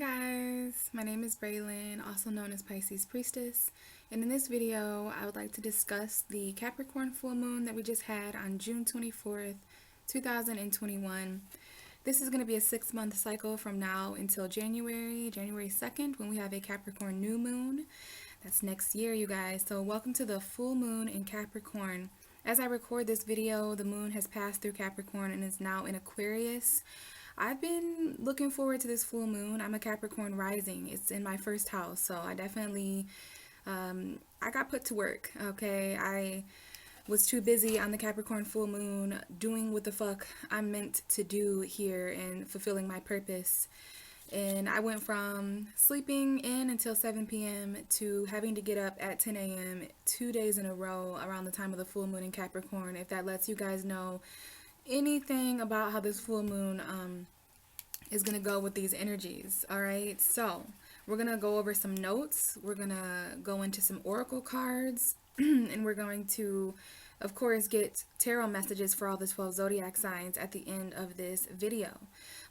guys, my name is Braylin, also known as Pisces Priestess, and in this video I would like to discuss the Capricorn full moon that we just had on June 24th, 2021. This is going to be a 6-month cycle from now until January 2nd, when we have a Capricorn new moon. That's next year, you guys. So welcome to the full moon in Capricorn. As I record this video, the moon has passed through Capricorn and is now in Aquarius. I've been looking forward to this full moon. I'm a Capricorn rising. It's in my first house, so I definitely, I got put to work, okay? I was too busy on the Capricorn full moon doing what the fuck I'm meant to do here and fulfilling my purpose. And I went from sleeping in until 7 p.m. to having to get up at 10 a.m. 2 days in a row around the time of the full moon in Capricorn, if that lets you guys know anything about how this full moon is going to go with these energies. All right, so we're going to go over some notes. We're going to go into some oracle cards and we're going to, of course, get tarot messages for all the 12 zodiac signs at the end of this video.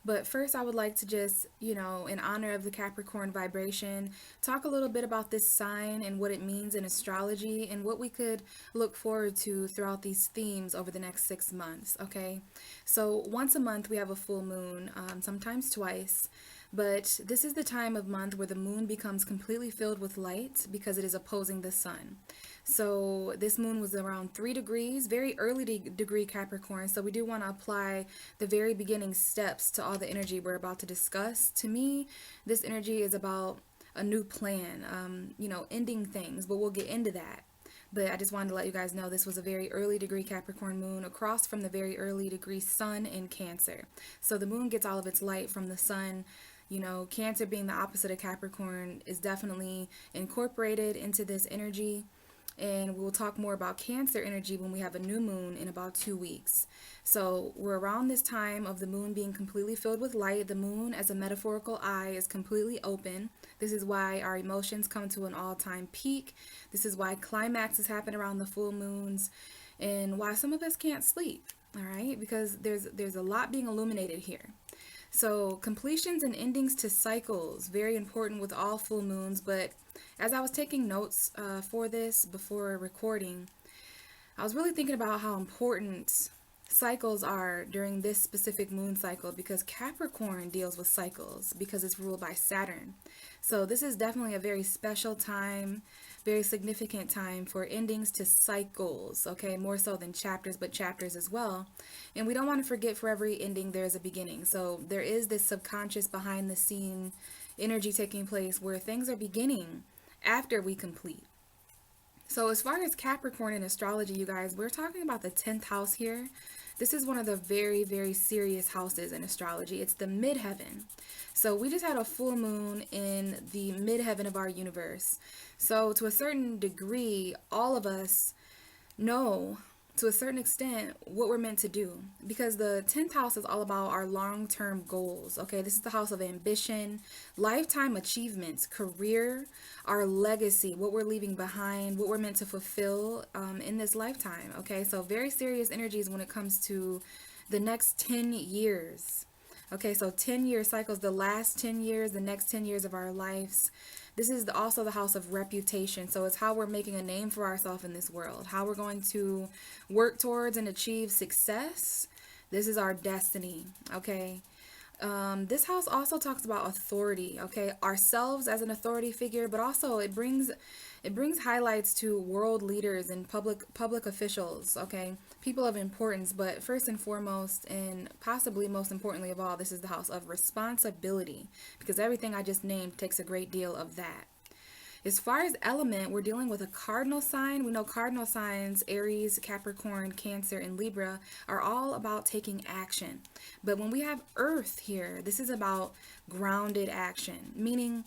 But first, I would like to just, in honor of the Capricorn vibration, talk a little bit about this sign and what it means in astrology and what we could look forward to throughout these themes over the next 6 months, okay? So once a month, we have a full moon, sometimes twice. But this is the time of month where the moon becomes completely filled with light because it is opposing the sun. So this moon was around 3 degrees, very early degree Capricorn. So we do want to apply the very beginning steps to all the energy we're about to discuss. To me, this energy is about a new plan, ending things, but we'll get into that. But I just wanted to let you guys know this was a very early degree Capricorn moon across from the very early degree sun in Cancer. So the moon gets all of its light from the sun. Cancer being the opposite of Capricorn is definitely incorporated into this energy. And we'll talk more about Cancer energy when we have a new moon in about 2 weeks. So we're around this time of the moon being completely filled with light. The moon, as a metaphorical eye, is completely open. This is why our emotions come to an all-time peak. This is why climaxes happen around the full moons, and why some of us can't sleep, all right? Because there's a lot being illuminated here. So completions and endings to cycles, very important with all full moons. But as I was taking notes for this before recording, I was really thinking about how important cycles are during this specific moon cycle, because Capricorn deals with cycles because it's ruled by Saturn. So this is definitely a very special time, very significant time for endings to cycles, okay? More so than chapters, but chapters as well. And we don't want to forget, for every ending there's a beginning. So there is this subconscious behind the scene energy taking place where things are beginning after we complete. So as far as Capricorn in astrology, you guys, we're talking about the 10th house here. This is one of the very, very serious houses in astrology. It's the midheaven. So we just had a full moon in the midheaven of our universe. So to a certain degree, all of us know, to a certain extent, what we're meant to do, because the 10th house is all about our long-term goals, okay? This is the house of ambition, lifetime achievements, career, our legacy, what we're leaving behind, what we're meant to fulfill in this lifetime, okay? So very serious energies when it comes to the next 10 years, okay? So 10-year cycles, the last 10 years, the next 10 years of our lives. This is also the house of reputation. So it's how we're making a name for ourselves in this world, how we're going to work towards and achieve success. This is our destiny, okay? This house also talks about authority, okay? Ourselves as an authority figure, but also it brings highlights to world leaders and public officials, okay? People of importance. But first and foremost, and possibly most importantly of all, this is the house of responsibility, because everything I just named takes a great deal of that. As far as element, we're dealing with a cardinal sign. We know cardinal signs, Aries, Capricorn, Cancer, and Libra, are all about taking action. But when we have Earth here, this is about grounded action, meaning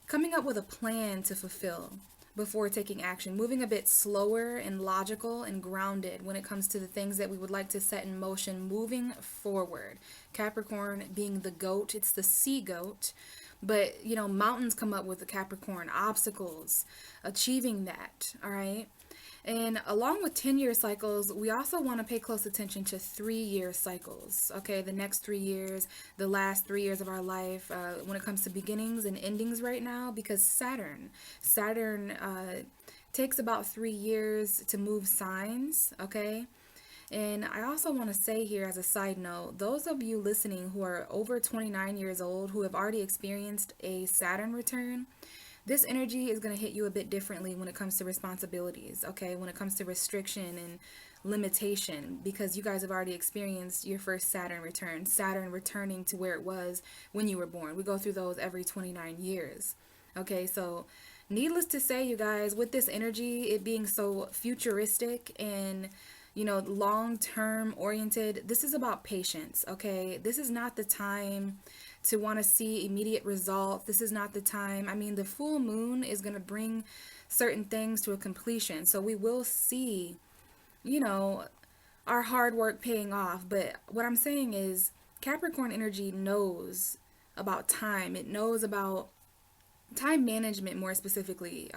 coming up with a plan to fulfill before taking action, moving a bit slower and logical and grounded when it comes to the things that we would like to set in motion, moving forward. Capricorn being the goat, it's the sea goat. But, mountains come up with the Capricorn, obstacles, achieving that, all right? And along with 10-year cycles, we also want to pay close attention to 3-year cycles. Okay, the next 3 years, the last 3 years of our life, when it comes to beginnings and endings right now, because Saturn takes about 3 years to move signs. Okay. And I also want to say here as a side note, those of you listening who are over 29 years old, who have already experienced a Saturn return, this energy is going to hit you a bit differently when it comes to responsibilities, okay? When it comes to restriction and limitation, because you guys have already experienced your first Saturn return, Saturn returning to where it was when you were born. We go through those every 29 years, okay? So needless to say, you guys, with this energy, it being so futuristic and long-term oriented, this is about patience, okay? This is not the time to want to see immediate results. This is not the time. I mean, the full moon is going to bring certain things to a completion. So we will see, our hard work paying off. But what I'm saying is Capricorn energy knows about time. It knows about time management, more specifically,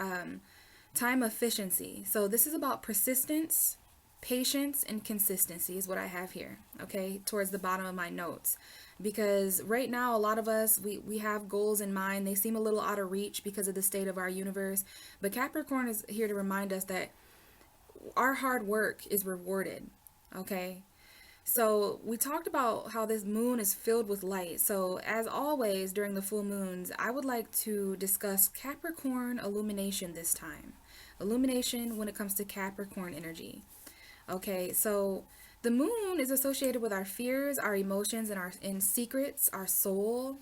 time efficiency. So this is about persistence, patience, and consistency is what I have here, okay, towards the bottom of my notes. Because right now, a lot of us, we have goals in mind. They seem a little out of reach because of the state of our universe. But Capricorn is here to remind us that our hard work is rewarded, okay? So we talked about how this moon is filled with light. So as always, during the full moons, I would like to discuss Capricorn illumination this time. Illumination when it comes to Capricorn energy. Okay, so the moon is associated with our fears, our emotions, and our secrets, our soul,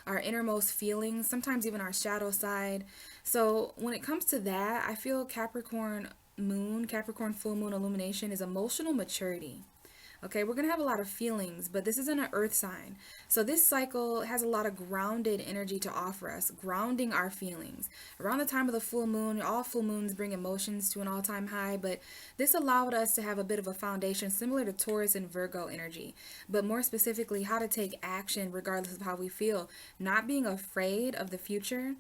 our innermost feelings, sometimes even our shadow side. So when it comes to that, I feel Capricorn moon, Capricorn full moon illumination is emotional maturity. Okay, we're going to have a lot of feelings, but this isn't an earth sign. So this cycle has a lot of grounded energy to offer us, grounding our feelings. Around the time of the full moon, all full moons bring emotions to an all-time high, but this allowed us to have a bit of a foundation similar to Taurus and Virgo energy, but more specifically, how to take action regardless of how we feel, not being afraid of the future,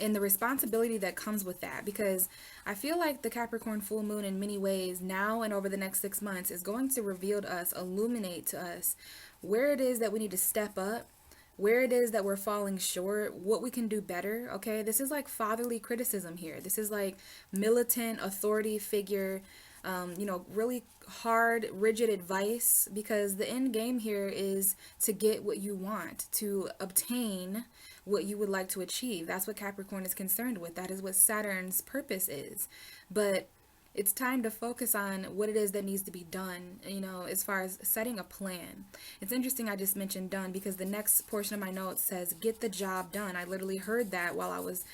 and the responsibility that comes with that, because I feel like the Capricorn full moon in many ways now and over the next 6 months is going to reveal to us, illuminate to us where it is that we need to step up, where it is that we're falling short, what we can do better, okay? This is like fatherly criticism here. This is like militant authority figure, really hard, rigid advice, because the end game here is to get what you want, to obtain what you would like to achieve. That's what Capricorn is concerned with. That is what Saturn's purpose is. But it's time to focus on what it is that needs to be done, as far as setting a plan. It's interesting I just mentioned done because the next portion of my notes says, get the job done. I literally heard that while I was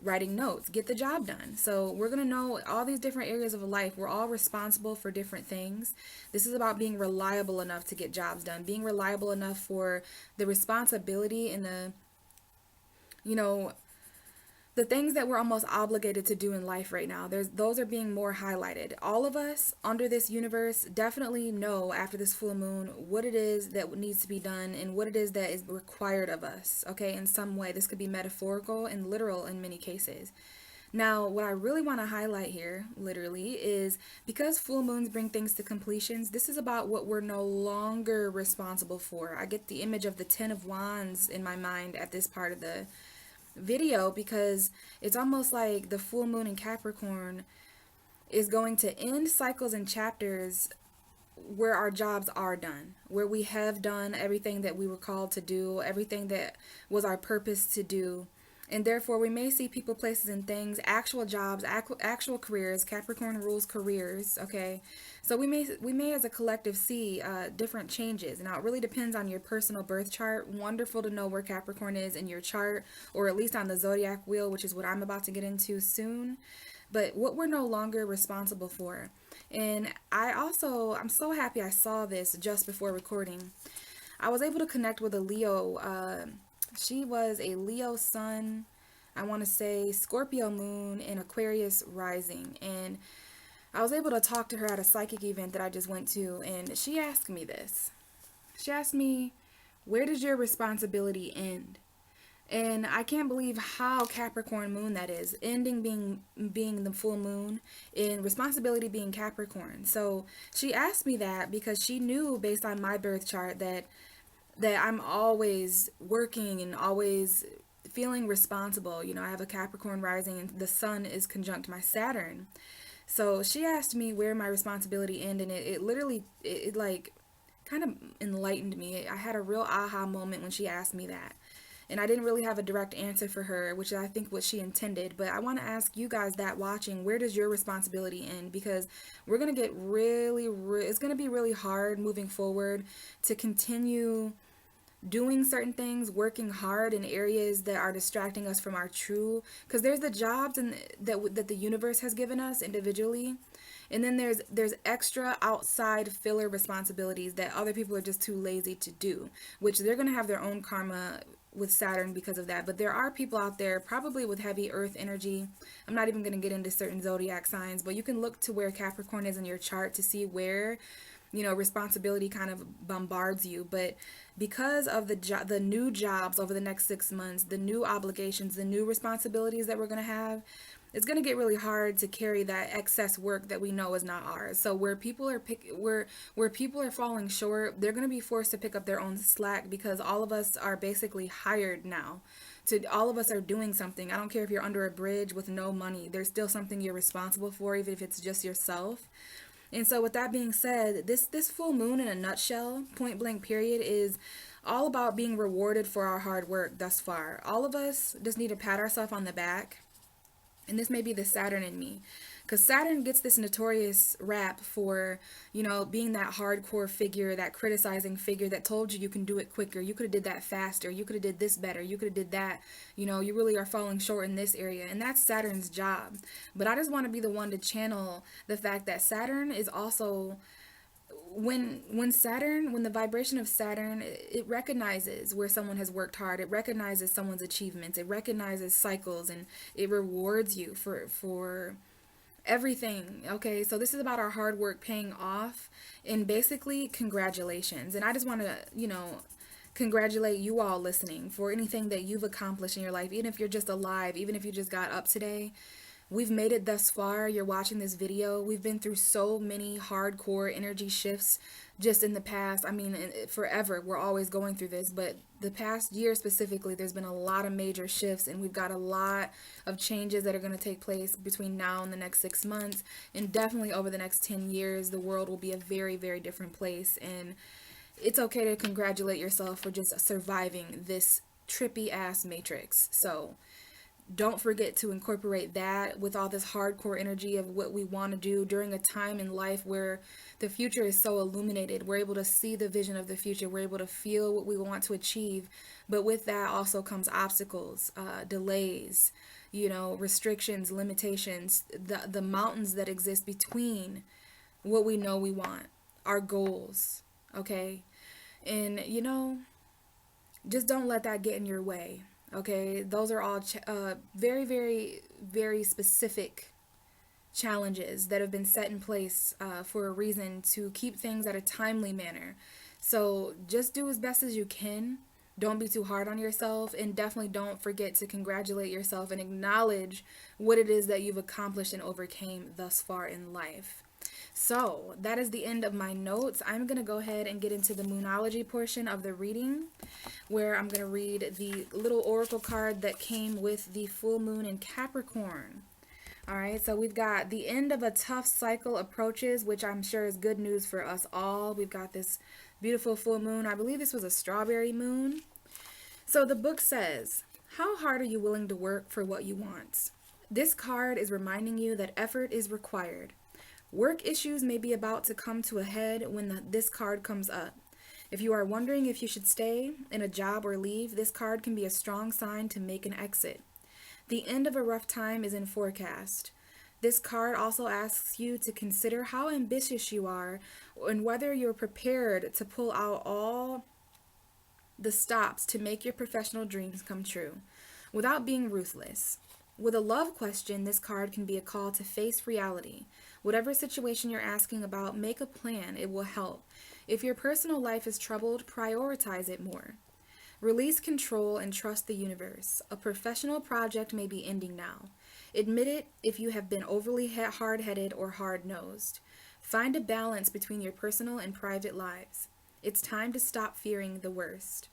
writing notes. Get the job done. So we're going to know all these different areas of life. We're all responsible for different things. This is about being reliable enough to get jobs done, being reliable enough for the responsibility and the things that we're almost obligated to do in life right now. Those are being more highlighted. All of us under this universe definitely know after this full moon what it is that needs to be done and what it is that is required of us, okay, in some way. This could be metaphorical and literal in many cases. Now, what I really want to highlight here, literally, is because full moons bring things to completions, this is about what we're no longer responsible for. I get the image of the Ten of Wands in my mind at this part of the video, because it's almost like the full moon in Capricorn is going to end cycles and chapters where our jobs are done, where we have done everything that we were called to do, everything that was our purpose to do. And therefore we may see people, places, and things, actual jobs, actual careers. Capricorn rules careers, okay? So we may as a collective see different changes. Now it really depends on your personal birth chart. Wonderful to know where Capricorn is in your chart, or at least on the zodiac wheel, which is what I'm about to get into soon. But what we're no longer responsible for. And I'm so happy I saw this just before recording. I was able to connect with a Leo. She was a Leo sun, I want to say Scorpio moon, and Aquarius rising. And I was able to talk to her at a psychic event that I just went to, and she asked me this. She asked me, where does your responsibility end? And I can't believe how Capricorn moon that is. Ending being the full moon, and responsibility being Capricorn. So she asked me that because she knew based on my birth chart that I'm always working and always feeling responsible. You know, I have a Capricorn rising and the sun is conjunct my Saturn. So she asked me where my responsibility ended, and it literally, it like kind of enlightened me. I had a real aha moment when she asked me that. And I didn't really have a direct answer for her, which I think what she intended. But I want to ask you guys that watching, where does your responsibility end? Because we're going to get it's going to be really hard moving forward to continue doing certain things, working hard in areas that are distracting us from our true, because there's the jobs and that the universe has given us individually, and then there's extra outside filler responsibilities that other people are just too lazy to do, which they're going to have their own karma with Saturn because of that. But there are people out there probably with heavy earth energy. I'm not even going to get into certain zodiac signs, but you can look to where Capricorn is in your chart to see where, you know, responsibility kind of bombards you. But because of the new jobs over the next 6 months, the new obligations, the new responsibilities that we're going to have, it's going to get really hard to carry that excess work that we know is not ours. So where people are where people are falling short, they're going to be forced to pick up their own slack, because all of us are basically hired now. All of us are doing something. I don't care if you're under a bridge with no money. There's still something you're responsible for, even if it's just yourself. And so with that being said, this full moon in a nutshell, point blank period, is all about being rewarded for our hard work thus far. All of us just need to pat ourselves on the back. And this may be the Saturn in me, because Saturn gets this notorious rap for, you know, being that hardcore figure, that criticizing figure that told you can do it quicker, you could have did that faster, you could have did this better, you could have did that, you know, you really are falling short in this area. And that's Saturn's job. But I just want to be the one to channel the fact that Saturn is also, when the vibration of Saturn, it recognizes where someone has worked hard, it recognizes someone's achievements, it recognizes cycles, and it rewards you for everything. Okay, so this is about our hard work paying off, and basically congratulations. And I just want to, you know, congratulate you all listening for anything that you've accomplished in your life, even if you're just alive, even if you just got up today. We've made it thus far. You're watching this video. We've been through so many hardcore energy shifts just in the past. I mean, forever. We're always going through this. But the past year specifically, there's been a lot of major shifts. And we've got a lot of changes that are going to take place between now and the next 6 months. And definitely over the next 10 years, the world will be a very, very different place. And it's okay to congratulate yourself for just surviving this trippy ass matrix. So don't forget to incorporate that with all this hardcore energy of what we want to do during a time in life where the future is so illuminated. We're able to see the vision of the future. We're able to feel what we want to achieve. But with that also comes obstacles, delays, you know, restrictions, limitations, the mountains that exist between what we know we want, our goals, okay? And, you know, just don't let that get in your way. Okay, those are all very, very, very specific challenges that have been set in place for a reason to keep things at a timely manner. So just do as best as you can. Don't be too hard on yourself, and definitely don't forget to congratulate yourself and acknowledge what it is that you've accomplished and overcame thus far in life. So that is the end of my notes. I'm going to go ahead and get into the Moonology portion of the reading, where I'm going to read the little oracle card that came with the full moon in Capricorn. All right, so we've got the end of a tough cycle approaches, which I'm sure is good news for us all. We've got this beautiful full moon. I believe this was a strawberry moon. So the book says, how hard are you willing to work for what you want? This card is reminding you that effort is required. Work issues may be about to come to a head when this card comes up. If you are wondering if you should stay in a job or leave, this card can be a strong sign to make an exit. The end of a rough time is in forecast. This card also asks you to consider how ambitious you are and whether you're prepared to pull out all the stops to make your professional dreams come true without being ruthless. With a love question, this card can be a call to face reality. Whatever situation you're asking about, make a plan. It will help. If your personal life is troubled, prioritize it more. Release control and trust the universe. A professional project may be ending now. Admit it if you have been overly hard-headed or hard-nosed. Find a balance between your personal and private lives. It's time to stop fearing the worst.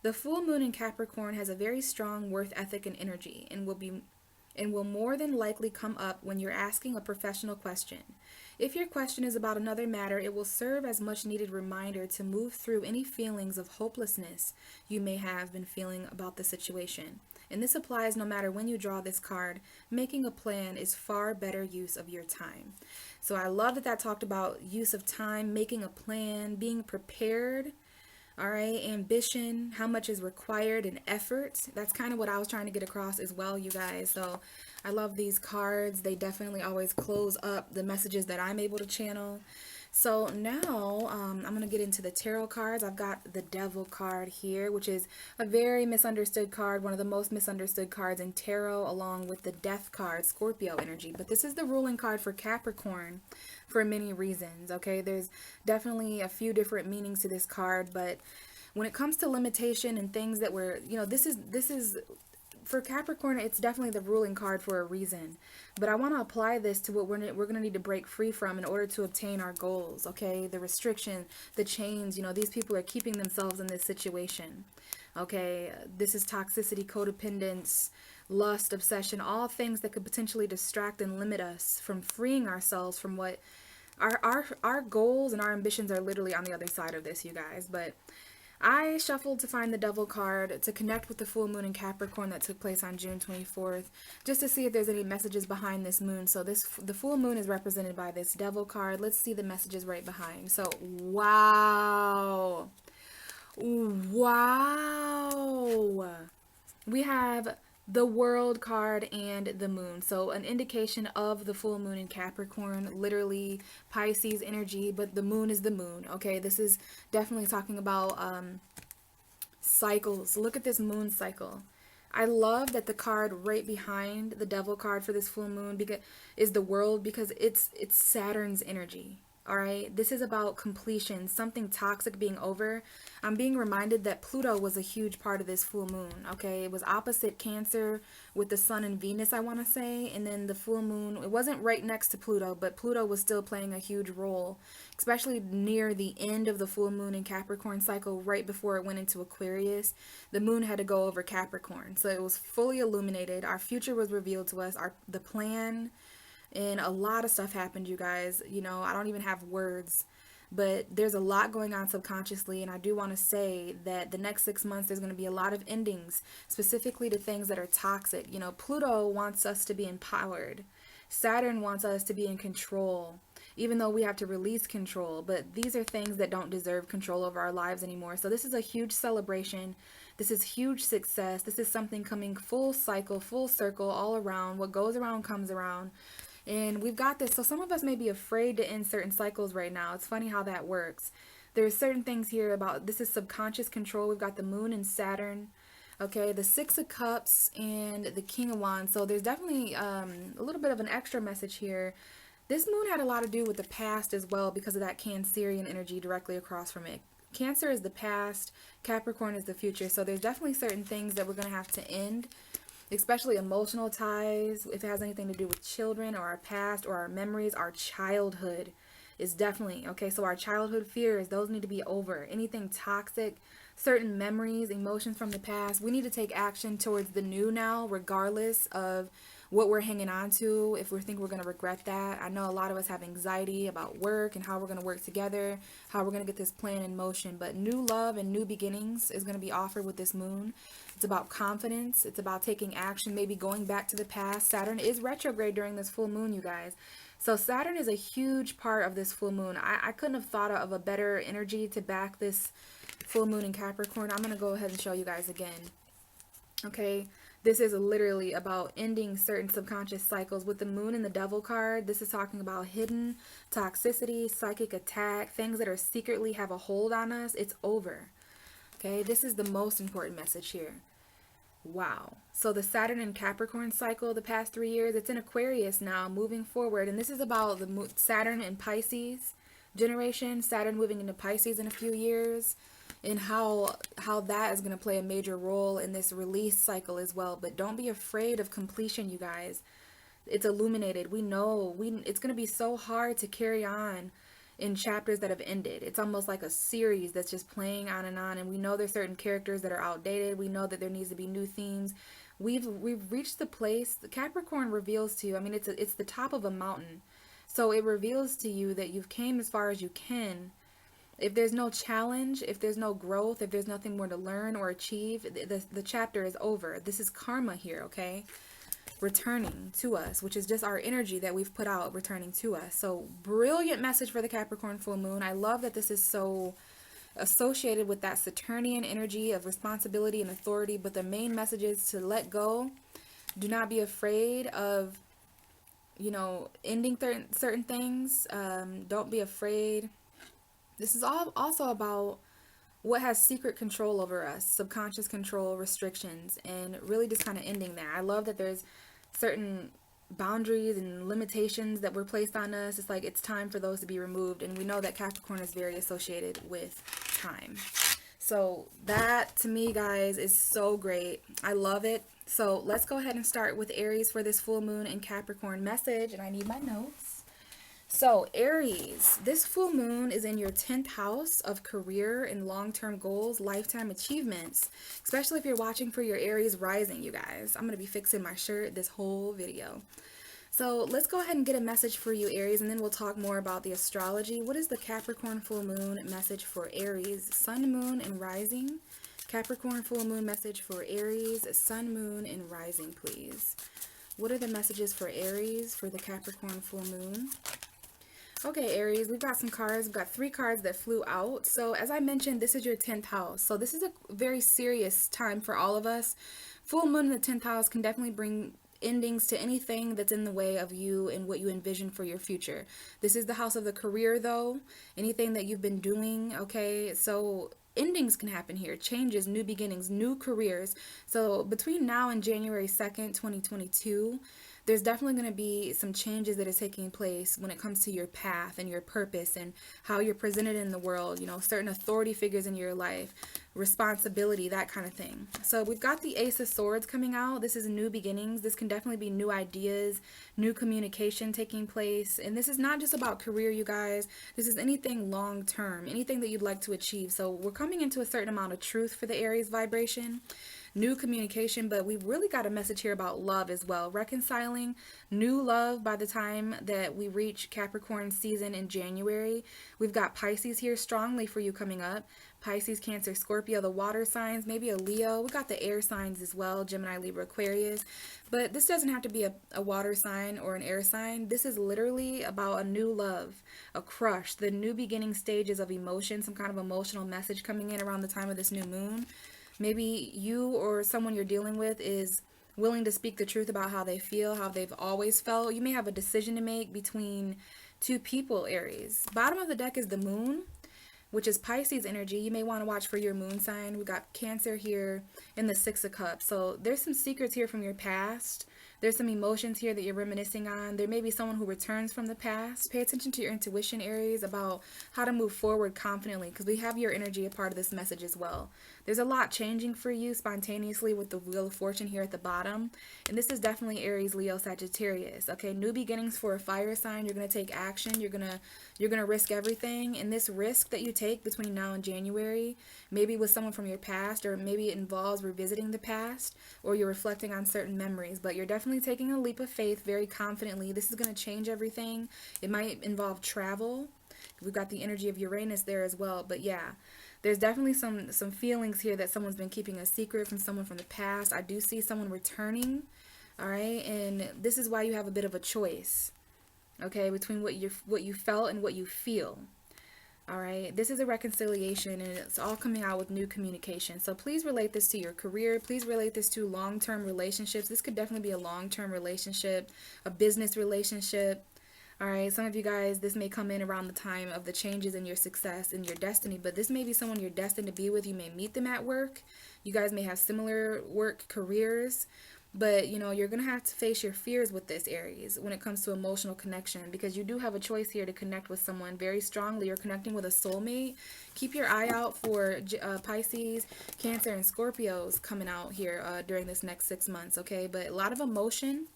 The full moon in Capricorn has a very strong worth ethic and energy and will more than likely come up when you're asking a professional question. If your question is about another matter, it will serve as much needed reminder to move through any feelings of hopelessness you may have been feeling about the situation. And this applies no matter when you draw this card. Making a plan is far better use of your time. So I love that that talked about use of time, making a plan, being prepared. All right, ambition, how much is required, and effort. That's kind of what I was trying to get across as well, you guys. So I love these cards. They definitely always close up the messages that I'm able to channel. So now I'm going to get into the tarot cards. I've got the Devil card here, which is a very misunderstood card, one of the most misunderstood cards in tarot, along with the Death card, Scorpio energy. But this is the ruling card for Capricorn for many reasons, okay? There's definitely a few different meanings to this card, but when it comes to limitation and things that were, you know, this is for Capricorn, it's definitely the ruling card for a reason. But I want to apply this to what we're going to need to break free from in order to obtain our goals, okay? The restriction, the chains, you know, these people are keeping themselves in this situation, okay? This is toxicity, codependence, lust, obsession, all things that could potentially distract and limit us from freeing ourselves from what our goals and our ambitions are literally on the other side of this, you guys. But I shuffled to find the Devil card to connect with the full moon in Capricorn that took place on June 24th, just to see if there's any messages behind this moon. So the full moon is represented by this Devil card. Let's see the messages right behind. So, wow. Wow. We have the World card and the moon. So an indication of the full moon in Capricorn, literally Pisces energy, but the moon is the moon. Okay, this is definitely talking about cycles. Look at this moon cycle. I love that the card right behind the Devil card for this full moon is the World, because it's Saturn's energy. All right, this is about completion, something toxic being over. I'm being reminded that Pluto was a huge part of this full moon, okay? It was opposite Cancer with the Sun and Venus, I want to say. And then the full moon, it wasn't right next to Pluto, but Pluto was still playing a huge role, especially near the end of the full moon in Capricorn cycle, right before it went into Aquarius. The moon had to go over Capricorn, so it was fully illuminated. Our future was revealed to us, the plan. And a lot of stuff happened, you guys. You know, I don't even have words, but there's a lot going on subconsciously. And I do want to say that the next 6 months, there's going to be a lot of endings, specifically to things that are toxic. You know, Pluto wants us to be empowered. Saturn wants us to be in control, even though we have to release control. But these are things that don't deserve control over our lives anymore. So this is a huge celebration. This is huge success. This is something coming full cycle, full circle, all around. What goes around comes around. And we've got this. So some of us may be afraid to end certain cycles right now. It's funny how that works. There's certain things here about, this is subconscious control. We've got the moon and Saturn. Okay, the Six of Cups and the King of Wands. So there's definitely a little bit of an extra message here. This moon had a lot to do with the past as well, because of that Cancerian energy directly across from it. Cancer is the past. Capricorn is the future. So there's definitely certain things that we're going to have to end, especially emotional ties, if it has anything to do with children or our past or our memories. Our childhood is definitely, okay, so our childhood fears, those need to be over. Anything toxic, certain memories, emotions from the past, we need to take action towards the new now, regardless of what we're hanging on to, if we think we're going to regret that. I know a lot of us have anxiety about work and how we're going to work together, how we're going to get this plan in motion, but new love and new beginnings is going to be offered with this moon. It's about confidence. It's about taking action, maybe going back to the past. Saturn is retrograde during this full moon, you guys. So Saturn is a huge part of this full moon. I couldn't have thought of a better energy to back this full moon in Capricorn. I'm going to go ahead and show you guys again. Okay. This is literally about ending certain subconscious cycles. With the moon and the Devil card, this is talking about hidden toxicity, psychic attack, things that are secretly have a hold on us. It's over. Okay, this is the most important message here. Wow. So the Saturn and Capricorn cycle, the past 3 years, it's in Aquarius now, moving forward. And this is about the Saturn and Pisces generation. Saturn moving into Pisces in a few years. and how that is going to play a major role in this release cycle as well. But don't be afraid of completion, you guys. It's illuminated. We know it's going to be so hard to carry on in chapters that have ended. It's almost like a series that's just playing on, and we know there's certain characters that are outdated. We know that there needs to be new themes. We've reached the place. The Capricorn reveals to you. I mean, it's the top of a mountain, so it reveals to you that you've came as far as you can. If there's no challenge, if there's no growth, if there's nothing more to learn or achieve, the chapter is over. This is karma here, okay? Returning to us, which is just our energy that we've put out returning to us. So brilliant message for the Capricorn full moon. I love that this is so associated with that Saturnian energy of responsibility and authority, but the main message is to let go. Do not be afraid of, you know, ending certain things. Don't be afraid. This is all also about what has secret control over us, subconscious control, restrictions, and really just kind of ending that. I love that there's certain boundaries and limitations that were placed on us. It's like it's time for those to be removed, and we know that Capricorn is very associated with time. So that, to me, guys, is so great. I love it. So let's go ahead and start with Aries for this full moon and Capricorn message, and I need my notes. So Aries, this full moon is in your 10th house of career and long-term goals, lifetime achievements, especially if you're watching for your Aries rising, you guys. I'm going to be fixing my shirt this whole video. So let's go ahead and get a message for you, Aries, and then we'll talk more about the astrology. What is the Capricorn full moon message for Aries, sun, moon, and rising? Capricorn full moon message for Aries, sun, moon, and rising, please. What are the messages for Aries for the Capricorn full moon? Okay, Aries, we've got some cards. We've got 3 cards that flew out. So as I mentioned, this is your 10th house. So this is a very serious time for all of us. Full moon in the 10th house can definitely bring endings to anything that's in the way of you and what you envision for your future. This is the house of the career, though. Anything that you've been doing, okay? So endings can happen here. Changes, new beginnings, new careers. So between now and January 2nd, 2022, there's definitely going to be some changes that are taking place when it comes to your path and your purpose and how you're presented in the world, you know, certain authority figures in your life, responsibility, that kind of thing. So we've got the Ace of Swords coming out. This is new beginnings. This can definitely be new ideas, new communication taking place. And this is not just about career, you guys. This is anything long term, anything that you'd like to achieve. So we're coming into a certain amount of truth for the Aries vibration. New communication, but we've really got a message here about love as well. Reconciling new love by the time that we reach Capricorn season in January. We've got Pisces here strongly for you coming up. Pisces, Cancer, Scorpio, the water signs, maybe a Leo. We got the air signs as well, Gemini, Libra, Aquarius. But this doesn't have to be a water sign or an air sign. This is literally about a new love, a crush, the new beginning stages of emotion, some kind of emotional message coming in around the time of this new moon. Maybe you or someone you're dealing with is willing to speak the truth about how they feel, how they've always felt. You may have a decision to make between 2 people, Aries. Bottom of the deck is the moon, which is Pisces energy. You may want to watch for your moon sign. We got Cancer here in the 6 of Cups. So there's some secrets here from your past. There's some emotions here that you're reminiscing on. There may be someone who returns from the past. Pay attention to your intuition, Aries, about how to move forward confidently, because we have your energy a part of this message as well. There's a lot changing for you spontaneously with the Wheel of Fortune here at the bottom. And this is definitely Aries, Leo, Sagittarius. Okay, new beginnings for a fire sign. You're going to take action. You're going to risk everything. And this risk that you take between now and January, maybe with someone from your past, or maybe it involves revisiting the past, or you're reflecting on certain memories. But you're definitely taking a leap of faith very confidently. This is going to change everything. It might involve travel. We've got the energy of Uranus there as well. But yeah, there's definitely some feelings here that someone's been keeping a secret from someone from the past. I do see someone returning, all right? And this is why you have a bit of a choice, okay, between what you felt and what you feel. All right, this is a reconciliation, and it's all coming out with new communication. So please relate this to your career. Please relate this to long-term relationships. This could definitely be a long-term relationship, a business relationship. All right, some of you guys, this may come in around the time of the changes in your success and your destiny, but this may be someone you're destined to be with. You may meet them at work. You guys may have similar work careers, But, you know, you're going to have to face your fears with this, Aries, when it comes to emotional connection, because you do have a choice here to connect with someone very strongly. You're connecting with a soulmate. Keep your eye out for Pisces, Cancer, and Scorpios coming out here during this next 6 months, okay? But a lot of emotional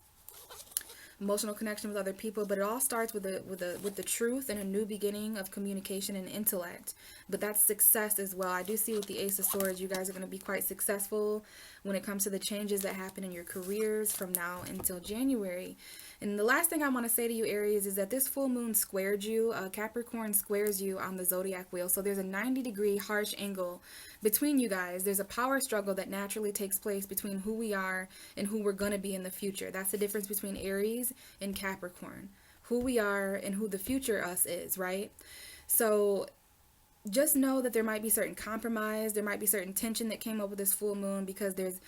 connection with other people, but it all starts with the truth and a new beginning of communication and intellect. But that's success as well. I do see with the Ace of Swords, you guys are going to be quite successful when it comes to the changes that happen in your careers from now until January. And the last thing I want to say to you, Aries, is that this full moon squared you. Capricorn squares you on the zodiac wheel. So there's a 90-degree harsh angle between you guys. There's a power struggle that naturally takes place between who we are and who we're going to be in the future. That's the difference between Aries and Capricorn. Who we are and who the future us is, right? So just know that there might be certain compromise, there might be certain tension that came up with this full moon, because there's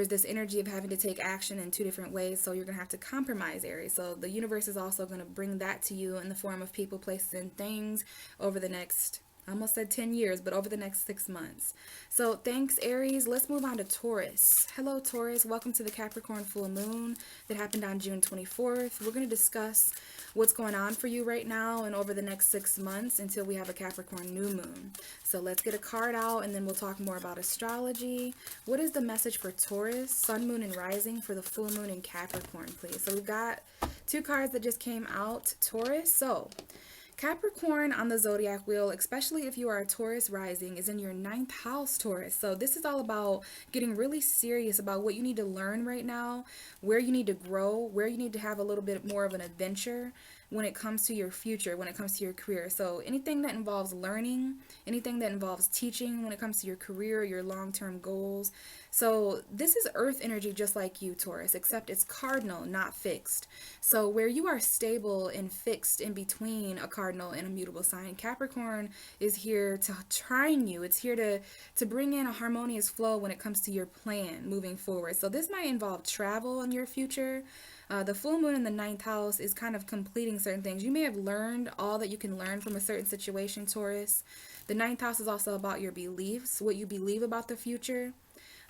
this energy of having to take action in two different ways. So you're going to have to compromise, Aries. So the universe is also going to bring that to you in the form of people, places, and things over the next, I almost said 10 years, but over the next 6 months. So thanks, Aries. Let's move on to Taurus. Hello, Taurus. Welcome to the Capricorn full moon that happened on June 24th. We're going to discuss what's going on for you right now and over the next 6 months until we have a Capricorn new moon. So let's get a card out and then we'll talk more about astrology. What is the message for Taurus, Sun, Moon, and Rising for the full moon in Capricorn, please? So we've got 2 cards that just came out, Taurus. So Capricorn on the zodiac wheel, especially if you are a Taurus rising, is in your 9th house, Taurus. So this is all about getting really serious about what you need to learn right now, where you need to grow, where you need to have a little bit more of an adventure when it comes to your future, when it comes to your career. So anything that involves learning, anything that involves teaching when it comes to your career, your long-term goals. So this is earth energy just like you, Taurus, except it's cardinal, not fixed. So where you are stable and fixed in between a cardinal and a mutable sign, Capricorn is here to trine you. It's here to bring in a harmonious flow when it comes to your plan moving forward. So this might involve travel in your future. The full moon in the 9th house is kind of completing certain things. You may have learned all that you can learn from a certain situation, Taurus. The 9th house is also about your beliefs, what you believe about the future.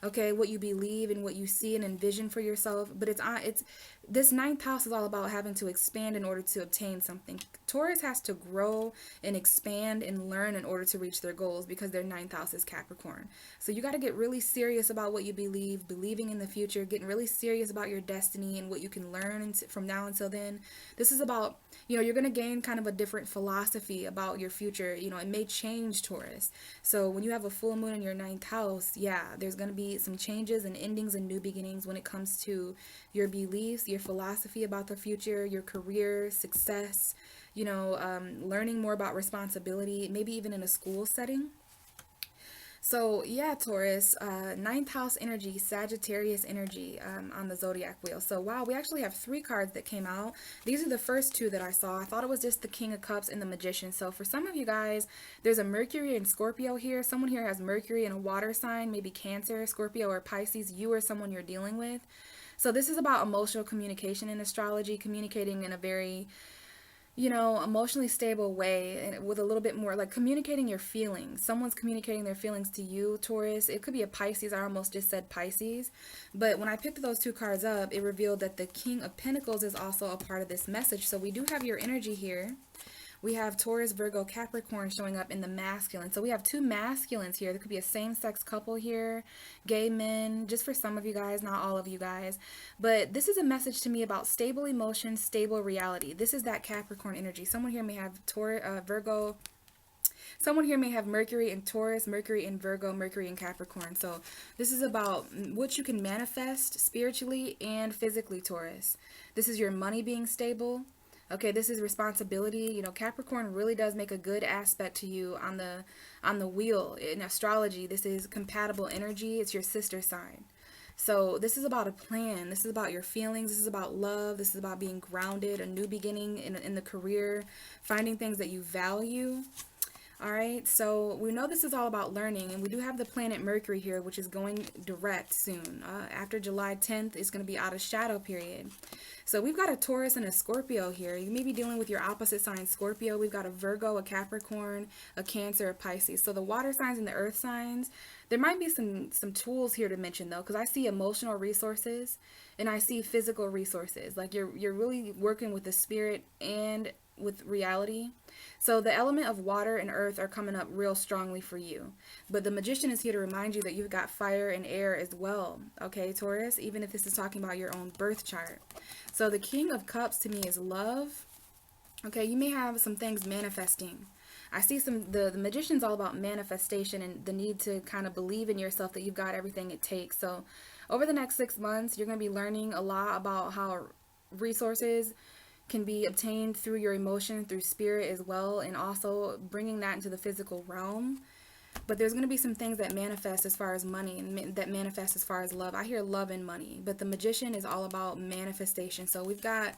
Okay, what you believe and what you see and envision for yourself. But it's this 9th house is all about having to expand in order to obtain something. Taurus has to grow and expand and learn in order to reach their goals, because their 9th house is Capricorn. So you got to get really serious about what you believe, believing in the future, getting really serious about your destiny and what you can learn from now until then. This is about, you know, you're going to gain kind of a different philosophy about your future. You know, it may change, Taurus. So when you have a full moon in your 9th house, yeah, there's going to be some changes and endings and new beginnings when it comes to your beliefs, your philosophy about the future, your career, success, you know, learning more about responsibility, maybe even in a school setting. So yeah, Taurus, 9th house energy, Sagittarius energy on the zodiac wheel. So wow, we actually have 3 cards that came out. These are the first 2 that I saw. I thought it was just the King of Cups and the Magician. So for some of you guys, there's a Mercury and Scorpio here. Someone here has Mercury in a water sign, maybe Cancer, Scorpio, or Pisces. You or someone you're dealing with. So this is about emotional communication in astrology, communicating in a very, you know, emotionally stable way, and with a little bit more like communicating your feelings. Someone's communicating their feelings to you, Taurus. It could be a Pisces. I almost just said Pisces. But when I picked those 2 cards up, it revealed that the King of Pentacles is also a part of this message. So we do have your energy here. We have Taurus, Virgo, Capricorn showing up in the masculine. So we have 2 masculines here. There could be a same-sex couple here, gay men, just for some of you guys, not all of you guys. But this is a message to me about stable emotions, stable reality. This is that Capricorn energy. Someone here may have Virgo. Someone here may have Mercury in Taurus, Mercury in Virgo, Mercury in Capricorn. So this is about what you can manifest spiritually and physically, Taurus. This is your money being stable. Okay, this is responsibility. You know, Capricorn really does make a good aspect to you on the wheel. In astrology, this is compatible energy. It's your sister sign. So this is about a plan. This is about your feelings. This is about love. This is about being grounded, a new beginning in the career, finding things that you value. All right, so we know this is all about learning, and we do have the planet Mercury here, which is going direct soon. After July 10th, it's going to be out of shadow period. So we've got a Taurus and a Scorpio here. You may be dealing with your opposite sign, Scorpio. We've got a Virgo, a Capricorn, a Cancer, a Pisces. So the water signs and the earth signs, there might be some tools here to mention, though, because I see emotional resources and I see physical resources. Like you're really working with the spirit and with reality. So the element of water and earth are coming up real strongly for you. But the magician is here to remind you that you've got fire and air as well. Okay, Taurus, even if this is talking about your own birth chart. So the King of Cups to me is love. Okay, you may have some things manifesting. I see the magician's all about manifestation and the need to kind of believe in yourself that you've got everything it takes. So over the next 6 months, you're going to be learning a lot about how resources can be obtained through your emotion, through spirit as well, and also bringing that into the physical realm. But there's going to be some things that manifest as far as money and that manifest as far as love. I hear love and money, but the magician is all about manifestation. So we've got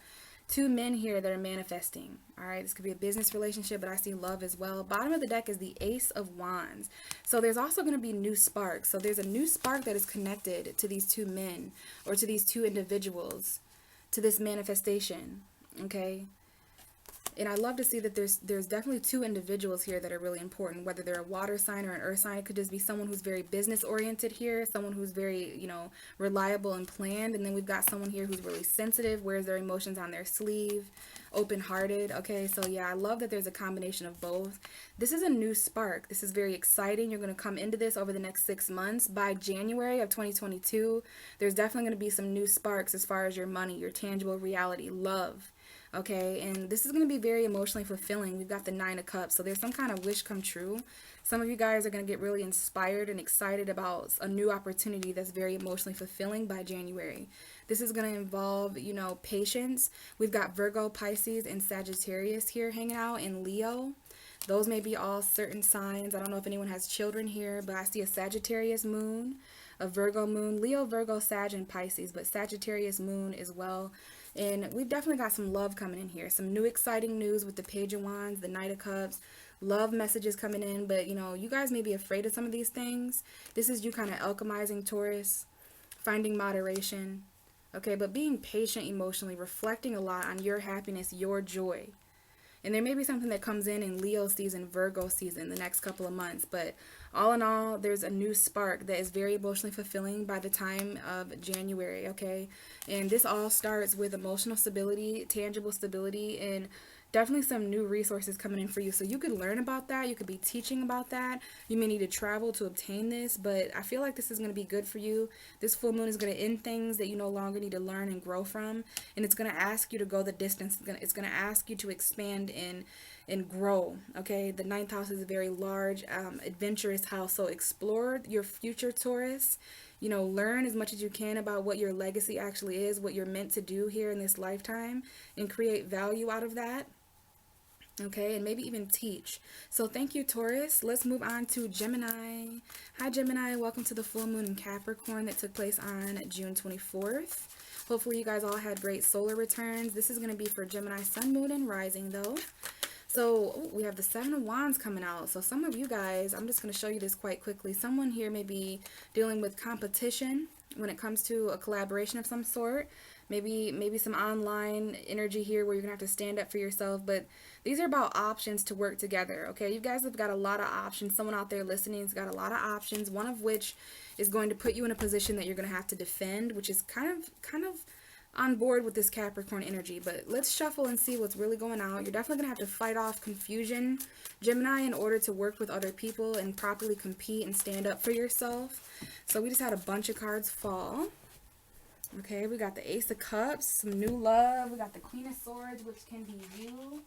2 men here that are manifesting. All right, this could be a business relationship, but I see love as well. Bottom of the deck is the Ace of Wands. So there's also going to be new sparks. So there's a new spark that is connected to these 2 men or to these 2 individuals, to this manifestation. Okay, and I love to see that there's definitely 2 individuals here that are really important, whether they're a water sign or an earth sign. It could just be someone who's very business oriented here, someone who's very, you know, reliable and planned. And then we've got someone here who's really sensitive, wears their emotions on their sleeve, open-hearted. Okay, so yeah, I love that there's a combination of both. This is a new spark. This is very exciting. You're going to come into this over the next 6 months. By January of 2022, there's definitely going to be some new sparks as far as your money, your tangible reality, love. Okay, and this is going to be very emotionally fulfilling. We've got the 9 of Cups, so there's some kind of wish come true. Some of you guys are going to get really inspired and excited about a new opportunity that's very emotionally fulfilling by January. This is going to involve, you know, patience. We've got Virgo, Pisces, and Sagittarius here hanging out, and Leo. Those may be all certain signs. I don't know if anyone has children here, but I see a Sagittarius moon, a Virgo moon, Leo, Virgo, Sag, and Pisces, but Sagittarius moon as well. And we've definitely got some love coming in here. Some new exciting news with the Page of Wands, the Knight of Cups, love messages coming in. But, you know, you guys may be afraid of some of these things. This is you kind of alchemizing, Taurus, finding moderation. Okay, but being patient emotionally, reflecting a lot on your happiness, your joy. And there may be something that comes in Leo season, Virgo season, the next couple of months. But all in all, there's a new spark that is very emotionally fulfilling by the time of January, okay? And this all starts with emotional stability, tangible stability, and definitely some new resources coming in for you. So you could learn about that. You could be teaching about that. You may need to travel to obtain this, but I feel like this is going to be good for you. This full moon is going to end things that you no longer need to learn and grow from, and it's going to ask you to go the distance. It's going to ask you to expand and grow. Okay, the 9th house is a very large, adventurous house. So explore your future, Taurus. You know, learn as much as you can about what your legacy actually is, what you're meant to do here in this lifetime, and create value out of that. Okay, and maybe even teach. So thank you, Taurus. Let's move on to Gemini. Hi, Gemini. Welcome to the full moon in Capricorn that took place on June 24th. Hopefully you guys all had great solar returns. This is going to be for Gemini, Sun, Moon, and Rising, though. So we have the 7 of Wands coming out. So some of you guys, I'm just going to show you this quite quickly. Someone here may be dealing with competition when it comes to a collaboration of some sort. Maybe some online energy here where you're going to have to stand up for yourself. But these are about options to work together, okay? You guys have got a lot of options. Someone out there listening has got a lot of options, one of which is going to put you in a position that you're going to have to defend, which is kind of on board with this Capricorn energy. But let's shuffle and see what's really going on. You're definitely going to have to fight off confusion, Gemini, in order to work with other people and properly compete and stand up for yourself. So we just had a bunch of cards fall. Okay, we got the Ace of Cups, some new love. We got the Queen of Swords, which can be you.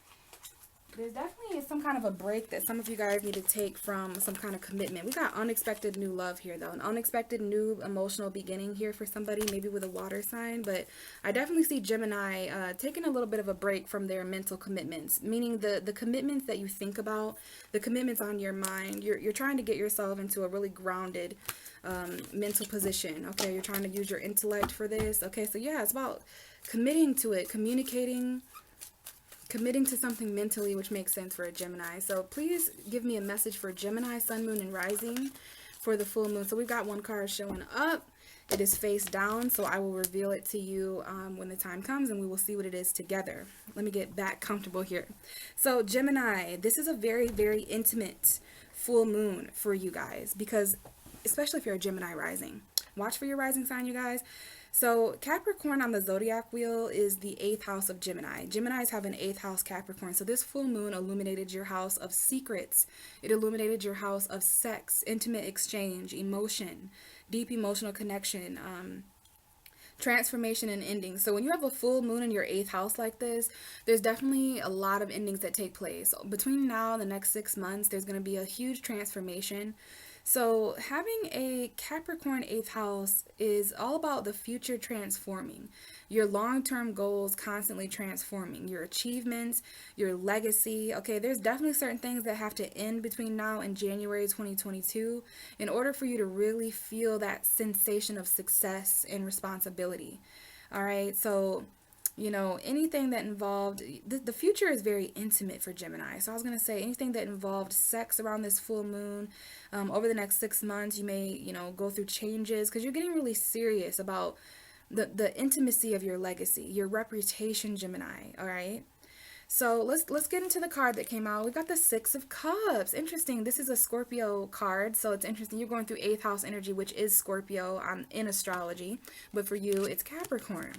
There's definitely some kind of a break that some of you guys need to take from some kind of commitment. We got unexpected new love here, though. An unexpected new emotional beginning here for somebody, maybe with a water sign. But I definitely see Gemini taking a little bit of a break from their mental commitments, meaning the commitments that you think about, the commitments on your mind. You're trying to get yourself into a really grounded mental position. Okay, you're trying to use your intellect for this. Okay, so yeah, it's about committing to it, communicating committing to something mentally, which makes sense for a Gemini. So please give me a message for Gemini, Sun, Moon, and Rising for the full moon. So we've got one card showing up. It is face down, so I will reveal it to you when the time comes, and we will see what it is together. Let me get back comfortable here. So Gemini, this is a very, very intimate full moon for you guys, because especially if you're a Gemini rising. Watch for your rising sign, you guys. So Capricorn on the zodiac wheel is the 8th house of Gemini. Geminis have an 8th house Capricorn. So this full moon illuminated your house of secrets. It illuminated your house of sex, intimate exchange, emotion, deep emotional connection, transformation, and endings. So when you have a full moon in your 8th house like this, there's definitely a lot of endings that take place. Between now and the next 6 months, there's going to be a huge transformation. So having a Capricorn 8th house is all about the future transforming, your long-term goals constantly transforming, your achievements, your legacy. Okay, there's definitely certain things that have to end between now and January 2022 in order for you to really feel that sensation of success and responsibility. All right, so you know, anything that involved, the future is very intimate for Gemini. So I was going to say anything that involved sex around this full moon, over the next 6 months, you may, you know, go through changes because you're getting really serious about the intimacy of your legacy, your reputation, Gemini. All right. So let's get into the card that came out. We got the 6 of Cups. Interesting. This is a Scorpio card, so it's interesting. You're going through 8th house energy, which is Scorpio in astrology, but for you, it's Capricorn.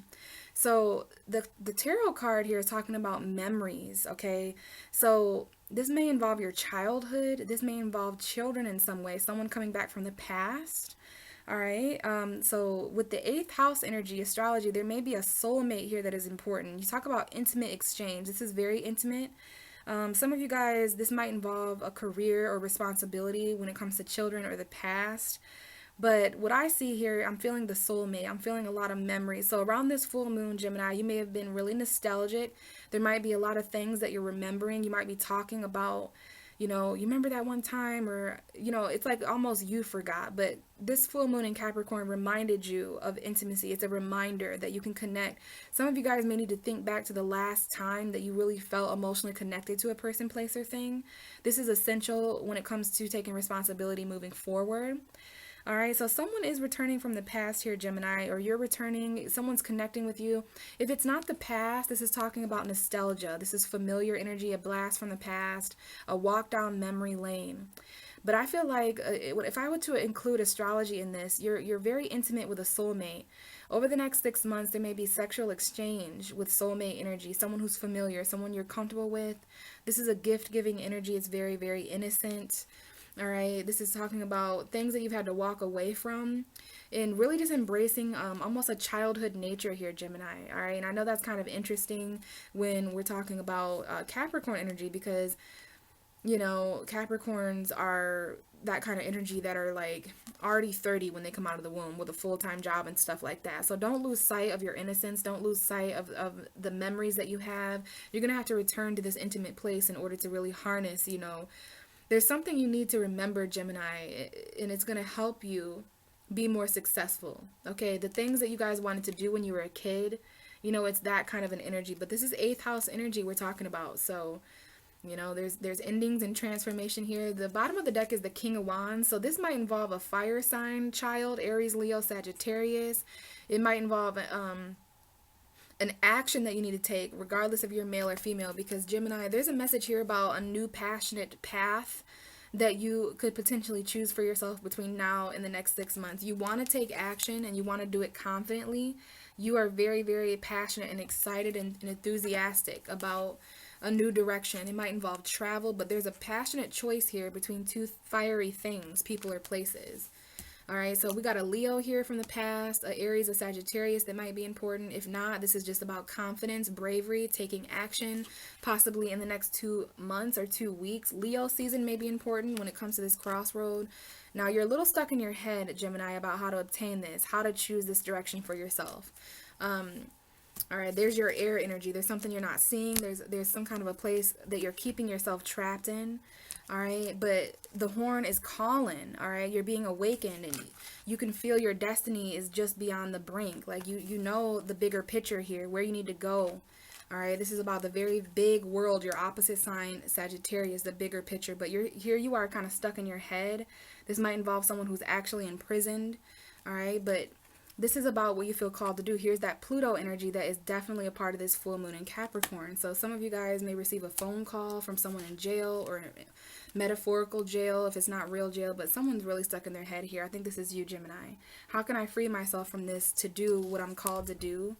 So the tarot card here is talking about memories, okay? So this may involve your childhood. This may involve children in some way, someone coming back from the past. All right. So with the 8th house energy, astrology, there may be a soulmate here that is important. You talk about intimate exchange. This is very intimate. Some of you guys, this might involve a career or responsibility when it comes to children or the past. But what I see here, I'm feeling the soulmate. I'm feeling a lot of memories. So around this full moon, Gemini, you may have been really nostalgic. There might be a lot of things that you're remembering. You might be talking about, you know, you remember that one time, or, you know, it's like almost you forgot. But this full moon in Capricorn reminded you of intimacy. It's a reminder that you can connect. Some of you guys may need to think back to the last time that you really felt emotionally connected to a person, place, or thing. This is essential when it comes to taking responsibility moving forward. All right, so someone is returning from the past here, Gemini, or you're returning, someone's connecting with you. If it's not the past, this is talking about nostalgia. This is familiar energy, a blast from the past, a walk down memory lane. But I feel like if I were to include astrology in this, you're very intimate with a soulmate. Over the next 6 months, there may be sexual exchange with soulmate energy, someone who's familiar, someone you're comfortable with. This is a gift-giving energy. It's very, very innocent. All right, this is talking about things that you've had to walk away from and really just embracing almost a childhood nature here, Gemini. All right, and I know that's kind of interesting when we're talking about Capricorn energy because, you know, Capricorns are that kind of energy that are like already 30 when they come out of the womb with a full-time job and stuff like that. So don't lose sight of your innocence. Don't lose sight of the memories that you have. You're going to have to return to this intimate place in order to really harness, you know, there's something you need to remember, Gemini, and it's going to help you be more successful. Okay, the things that you guys wanted to do when you were a kid, you know, it's that kind of an energy. But this is 8th house energy we're talking about. So, you know, there's endings and transformation here. The bottom of the deck is the King of Wands. So this might involve a fire sign child, Aries, Leo, Sagittarius. It might involve an action that you need to take regardless if you're male or female, because Gemini, there's a message here about a new passionate path that you could potentially choose for yourself between now and the next 6 months. You want to take action and you want to do it confidently. You are very, very passionate and excited and enthusiastic about a new direction. It might involve travel, but there's a passionate choice here between two fiery things, people or places. All right, so we got a Leo here from the past, a Aries, a Sagittarius that might be important. If not, this is just about confidence, bravery, taking action, possibly in the next 2 months or 2 weeks. Leo season may be important when it comes to this crossroad. Now, you're a little stuck in your head, Gemini, about how to obtain this, how to choose this direction for yourself. All right, there's your air energy. There's something you're not seeing. There's some kind of a place that you're keeping yourself trapped in. All right, but the horn is calling. All right, you're being awakened and you can feel your destiny is just beyond the brink. Like you know the bigger picture here, where you need to go. All right, this is about the very big world, your opposite sign, Sagittarius, the bigger picture. But here you are kind of stuck in your head. This might involve someone who's actually imprisoned. All right, but this is about what you feel called to do. Here's that Pluto energy that is definitely a part of this full moon in Capricorn. So some of you guys may receive a phone call from someone in jail, or metaphorical jail if it's not real jail, but someone's really stuck in their head here. I think this is you, Gemini. How can I free myself from this to do what I'm called to do?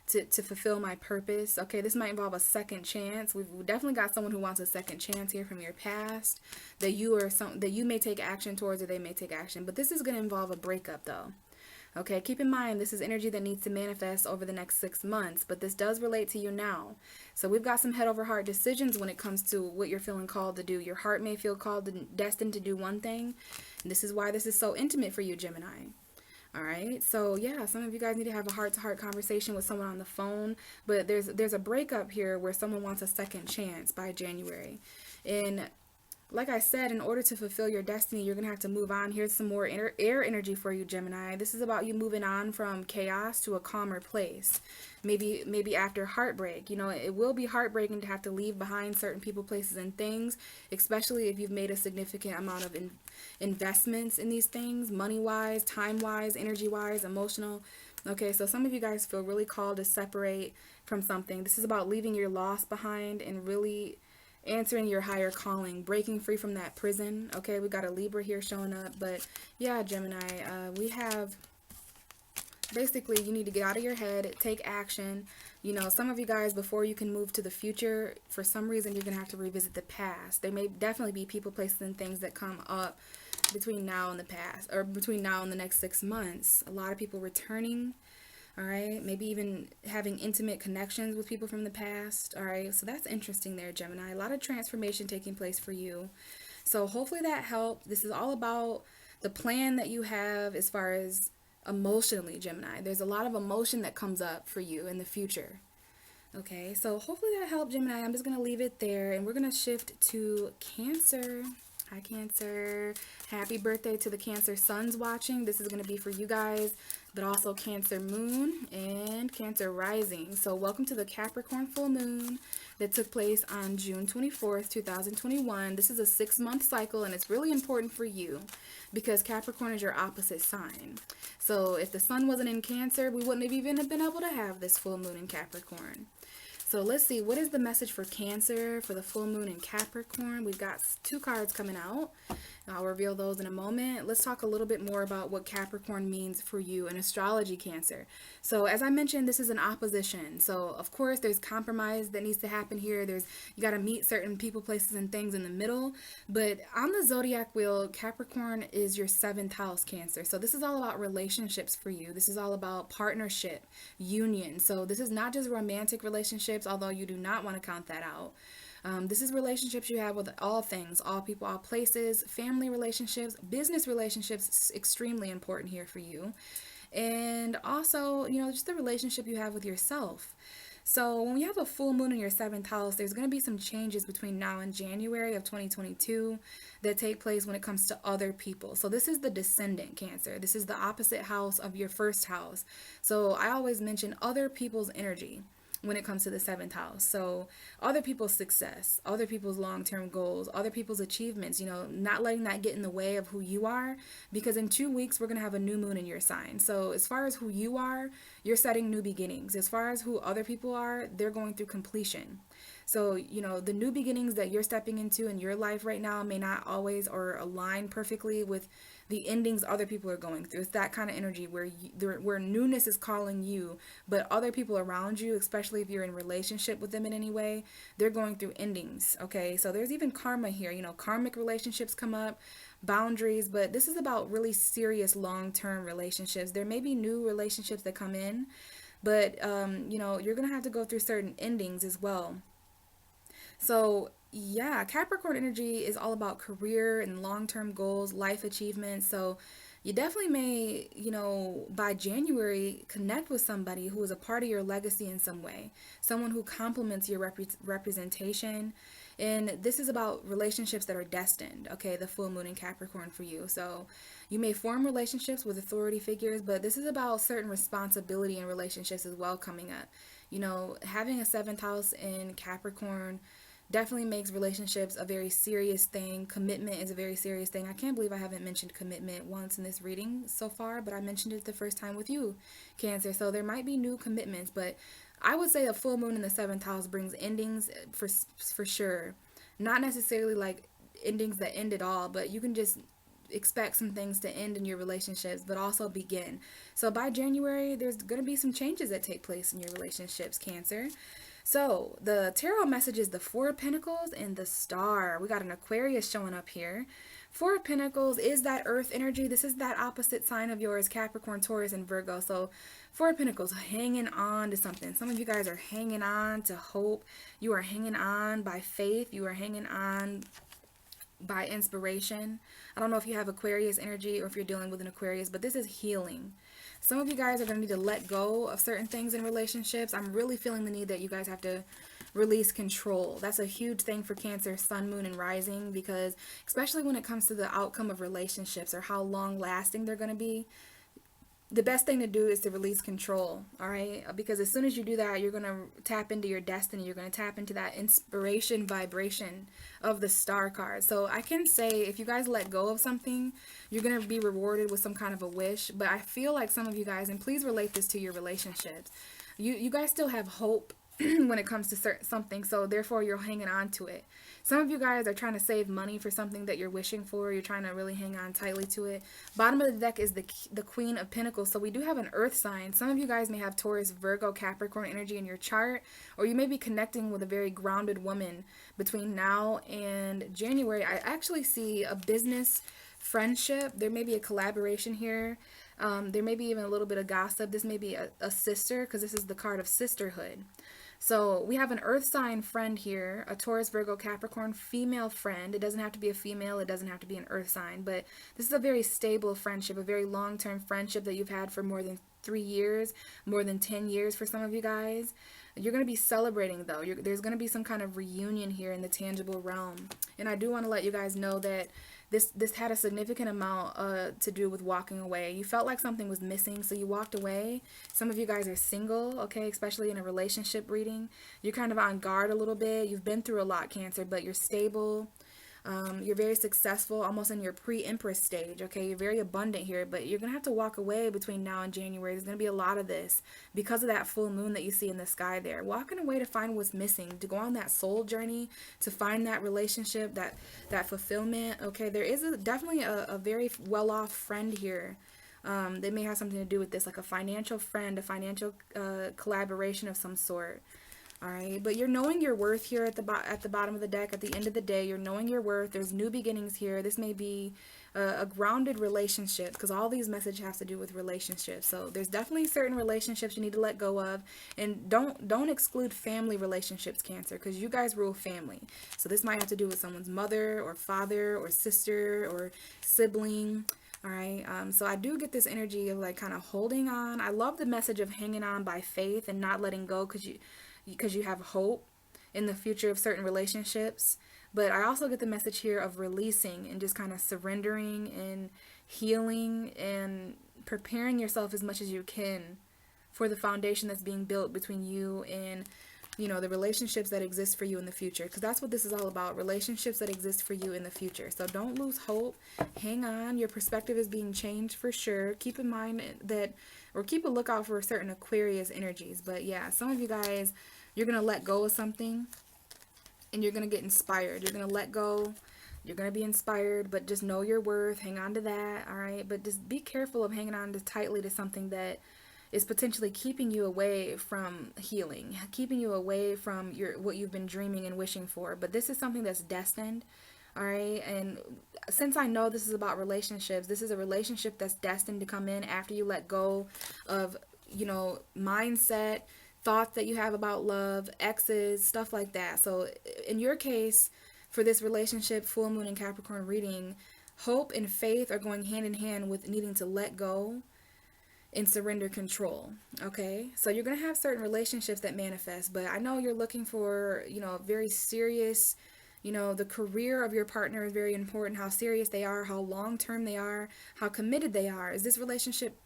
To fulfill my purpose. Okay, this might involve a second chance. We've definitely got someone who wants a second chance here from your past that you may take action towards, or they may take action. But this is going to involve a breakup though. Okay, keep in mind this is energy that needs to manifest over the next 6 months, but this does relate to you now. So we've got some head over heart decisions when it comes to what you're feeling called to do. Your heart may feel called and destined to do one thing, and this is why this is so intimate for you, Gemini. All right, so yeah, some of you guys need to have a heart-to-heart conversation with someone on the phone, but there's a breakup here where someone wants a second chance by January. And like I said, in order to fulfill your destiny, you're going to have to move on. Here's some more air energy for you, Gemini. This is about you moving on from chaos to a calmer place. Maybe after heartbreak. You know, it will be heartbreaking to have to leave behind certain people, places, and things, especially if you've made a significant amount of investments in these things, money-wise, time-wise, energy-wise, emotional. Okay, so some of you guys feel really called to separate from something. This is about leaving your loss behind and really answering your higher calling, breaking free from that prison. Okay, we got a Libra here showing up, but yeah, Gemini, we have basically you need to get out of your head, take action. You know, some of you guys, before you can move to the future, for some reason you're gonna have to revisit the past. There may definitely be people, places, and things that come up between now and the past, or between now and the next 6 months. A lot of people returning. All right, maybe even having intimate connections with people from the past. All right, so that's interesting there, Gemini. A lot of transformation taking place for you. So hopefully that helped. This is all about the plan that you have as far as emotionally, Gemini. There's a lot of emotion that comes up for you in the future. Okay, so hopefully that helped, Gemini. I'm just going to leave it there, and we're going to shift to Cancer. Hi, Cancer. Happy birthday to the Cancer suns watching. This is going to be for you guys, but also Cancer moon and Cancer rising. So welcome to the Capricorn full moon that took place on June 24th, 2021. This is a 6-month cycle, and it's really important for you because Capricorn is your opposite sign. So if the sun wasn't in Cancer, we wouldn't have even been able to have this full moon in Capricorn. So let's see, what is the message for Cancer for the full moon in Capricorn? We've got 2 cards coming out. I'll reveal those in a moment. Let's talk a little bit more about what Capricorn means for you in astrology, Cancer. So as I mentioned, this is an opposition. So of course there's compromise that needs to happen here. You got to meet certain people, places, and things in the middle. But on the zodiac wheel, Capricorn is your 7th house, Cancer. So this is all about relationships for you. This is all about partnership, union. So this is not just romantic relationships, although you do not want to count that out. This is relationships you have with all things, all people, all places, family relationships, business relationships, extremely important here for you. And also, you know, just the relationship you have with yourself. So when you have a full moon in your 7th house, there's going to be some changes between now and January of 2022 that take place when it comes to other people. So this is the descendant, Cancer. This is the opposite house of your 1st house. So I always mention other people's energy when it comes to the 7th house. So other people's success, other people's long-term goals, other people's achievements, you know, not letting that get in the way of who you are, because in 2 weeks we're going to have a new moon in your sign. So as far as who you are, you're setting new beginnings. As far as who other people are, they're going through completion. So, you know, the new beginnings that you're stepping into in your life right now may not always or align perfectly with the endings other people are going through. It's that kind of energy where newness is calling you, but other people around you, especially if you're in relationship with them in any way, they're going through endings. Okay, so there's even karma here. You know, karmic relationships come up, boundaries, but this is about really serious long-term relationships. There may be new relationships that come in, but you know, you're gonna have to go through certain endings as well. So yeah, Capricorn energy is all about career and long-term goals, life achievements. So you definitely may, you know, by January, connect with somebody who is a part of your legacy in some way, someone who complements your representation. And this is about relationships that are destined, okay, the full moon in Capricorn for you. So you may form relationships with authority figures, but this is about certain responsibility in relationships as well coming up. You know, having a 7th house in Capricorn definitely makes relationships a very serious thing. Commitment is a very serious thing. I can't believe I haven't mentioned commitment once in this reading so far, but I mentioned it the first time with you, Cancer. So there might be new commitments, but I would say a full moon in the 7th house brings endings for sure. Not necessarily like endings that end it all, but you can just expect some things to end in your relationships, but also begin. So by January, there's going to be some changes that take place in your relationships, Cancer. So the tarot message is the Four of Pentacles and the Star. We got an Aquarius showing up here. Four of Pentacles is that earth energy. This is that opposite sign of yours, Capricorn, Taurus, and Virgo. So Four of Pentacles, hanging on to something. Some of you guys are hanging on to hope. You are hanging on by faith. You are hanging on by inspiration. I don't know if you have Aquarius energy or if you're dealing with an Aquarius, but this is healing. Some of you guys are going to need to let go of certain things in relationships. I'm really feeling the need that you guys have to release control. That's a huge thing for Cancer, Sun, Moon, and Rising, because especially when it comes to the outcome of relationships or how long lasting they're going to be, the best thing to do is to release control, all right? Because as soon as you do that, you're going to tap into your destiny. You're going to tap into that inspiration vibration of the Star card. So I can say if you guys let go of something, you're going to be rewarded with some kind of a wish. But I feel like some of you guys, and please relate this to your relationships, you guys still have hope when it comes to something. So therefore, you're hanging on to it. Some of you guys are trying to save money for something that you're wishing for. You're trying to really hang on tightly to it. Bottom of the deck is the Queen of Pentacles. So we do have an earth sign. Some of you guys may have Taurus, Virgo, Capricorn energy in your chart. Or you may be connecting with a very grounded woman between now and January. I actually see a business friendship. There may be a collaboration here. There may be even a little bit of gossip. This may be a sister, because this is the card of sisterhood. So we have an earth sign friend here, a Taurus, Virgo, Capricorn female friend. It doesn't have to be a female. It doesn't have to be an earth sign. But this is a very stable friendship, a very long-term friendship that you've had for more than 3 years, more than 10 years for some of you guys. You're going to be celebrating, though. There's going to be some kind of reunion here in the tangible realm. And I do want to let you guys know that this had a significant amount to do with walking away. You felt like something was missing, so you walked away. Some of you guys are single, okay, especially in a relationship reading. You're kind of on guard a little bit. You've been through a lot, Cancer, but you're stable. You're very successful, almost in your pre-empress stage, okay? You're very abundant here, but you're going to have to walk away between now and January. There's going to be a lot of this because of that full moon that you see in the sky there. Walking away to find what's missing, to go on that soul journey, to find that relationship, that fulfillment, okay? There is definitely a very well-off friend here. They may have something to do with this, like a financial friend, a financial collaboration of some sort. All right, but you're knowing your worth here at the bottom of the deck. At the end of the day, you're knowing your worth. There's new beginnings here. This may be a grounded relationship, because all these messages have to do with relationships. So there's definitely certain relationships you need to let go of, and don't exclude family relationships, Cancer, because you guys rule family. So this might have to do with someone's mother or father or sister or sibling. All right, so I do get this energy of like kind of holding on. I love the message of hanging on by faith and not letting go, because you have hope in the future of certain relationships. But I also get the message here of releasing and just kind of surrendering and healing and preparing yourself as much as you can for the foundation that's being built between you and, you know, the relationships that exist for you in the future. Because that's what this is all about, relationships that exist for you in the future. So don't lose hope. Hang on. Your perspective is being changed for sure. Keep in mind that, or keep a lookout for certain Aquarius energies. But yeah, some of you guys, you're going to let go of something and you're going to get inspired. You're going to let go. You're going to be inspired, but just know your worth. Hang on to that, all right? But just be careful of hanging on tightly to something that is potentially keeping you away from healing, keeping you away from what you've been dreaming and wishing for. But this is something that's destined, all right? And since I know this is about relationships, this is a relationship that's destined to come in after you let go of, you know, mindset, thoughts that you have about love, exes, stuff like that. So in your case, for this relationship, full moon and Capricorn reading, hope and faith are going hand in hand with needing to let go and surrender control. Okay, so you're going to have certain relationships that manifest, but I know you're looking for, you know, very serious, you know, the career of your partner is very important, how serious they are, how long-term they are, how committed they are. Is this relationship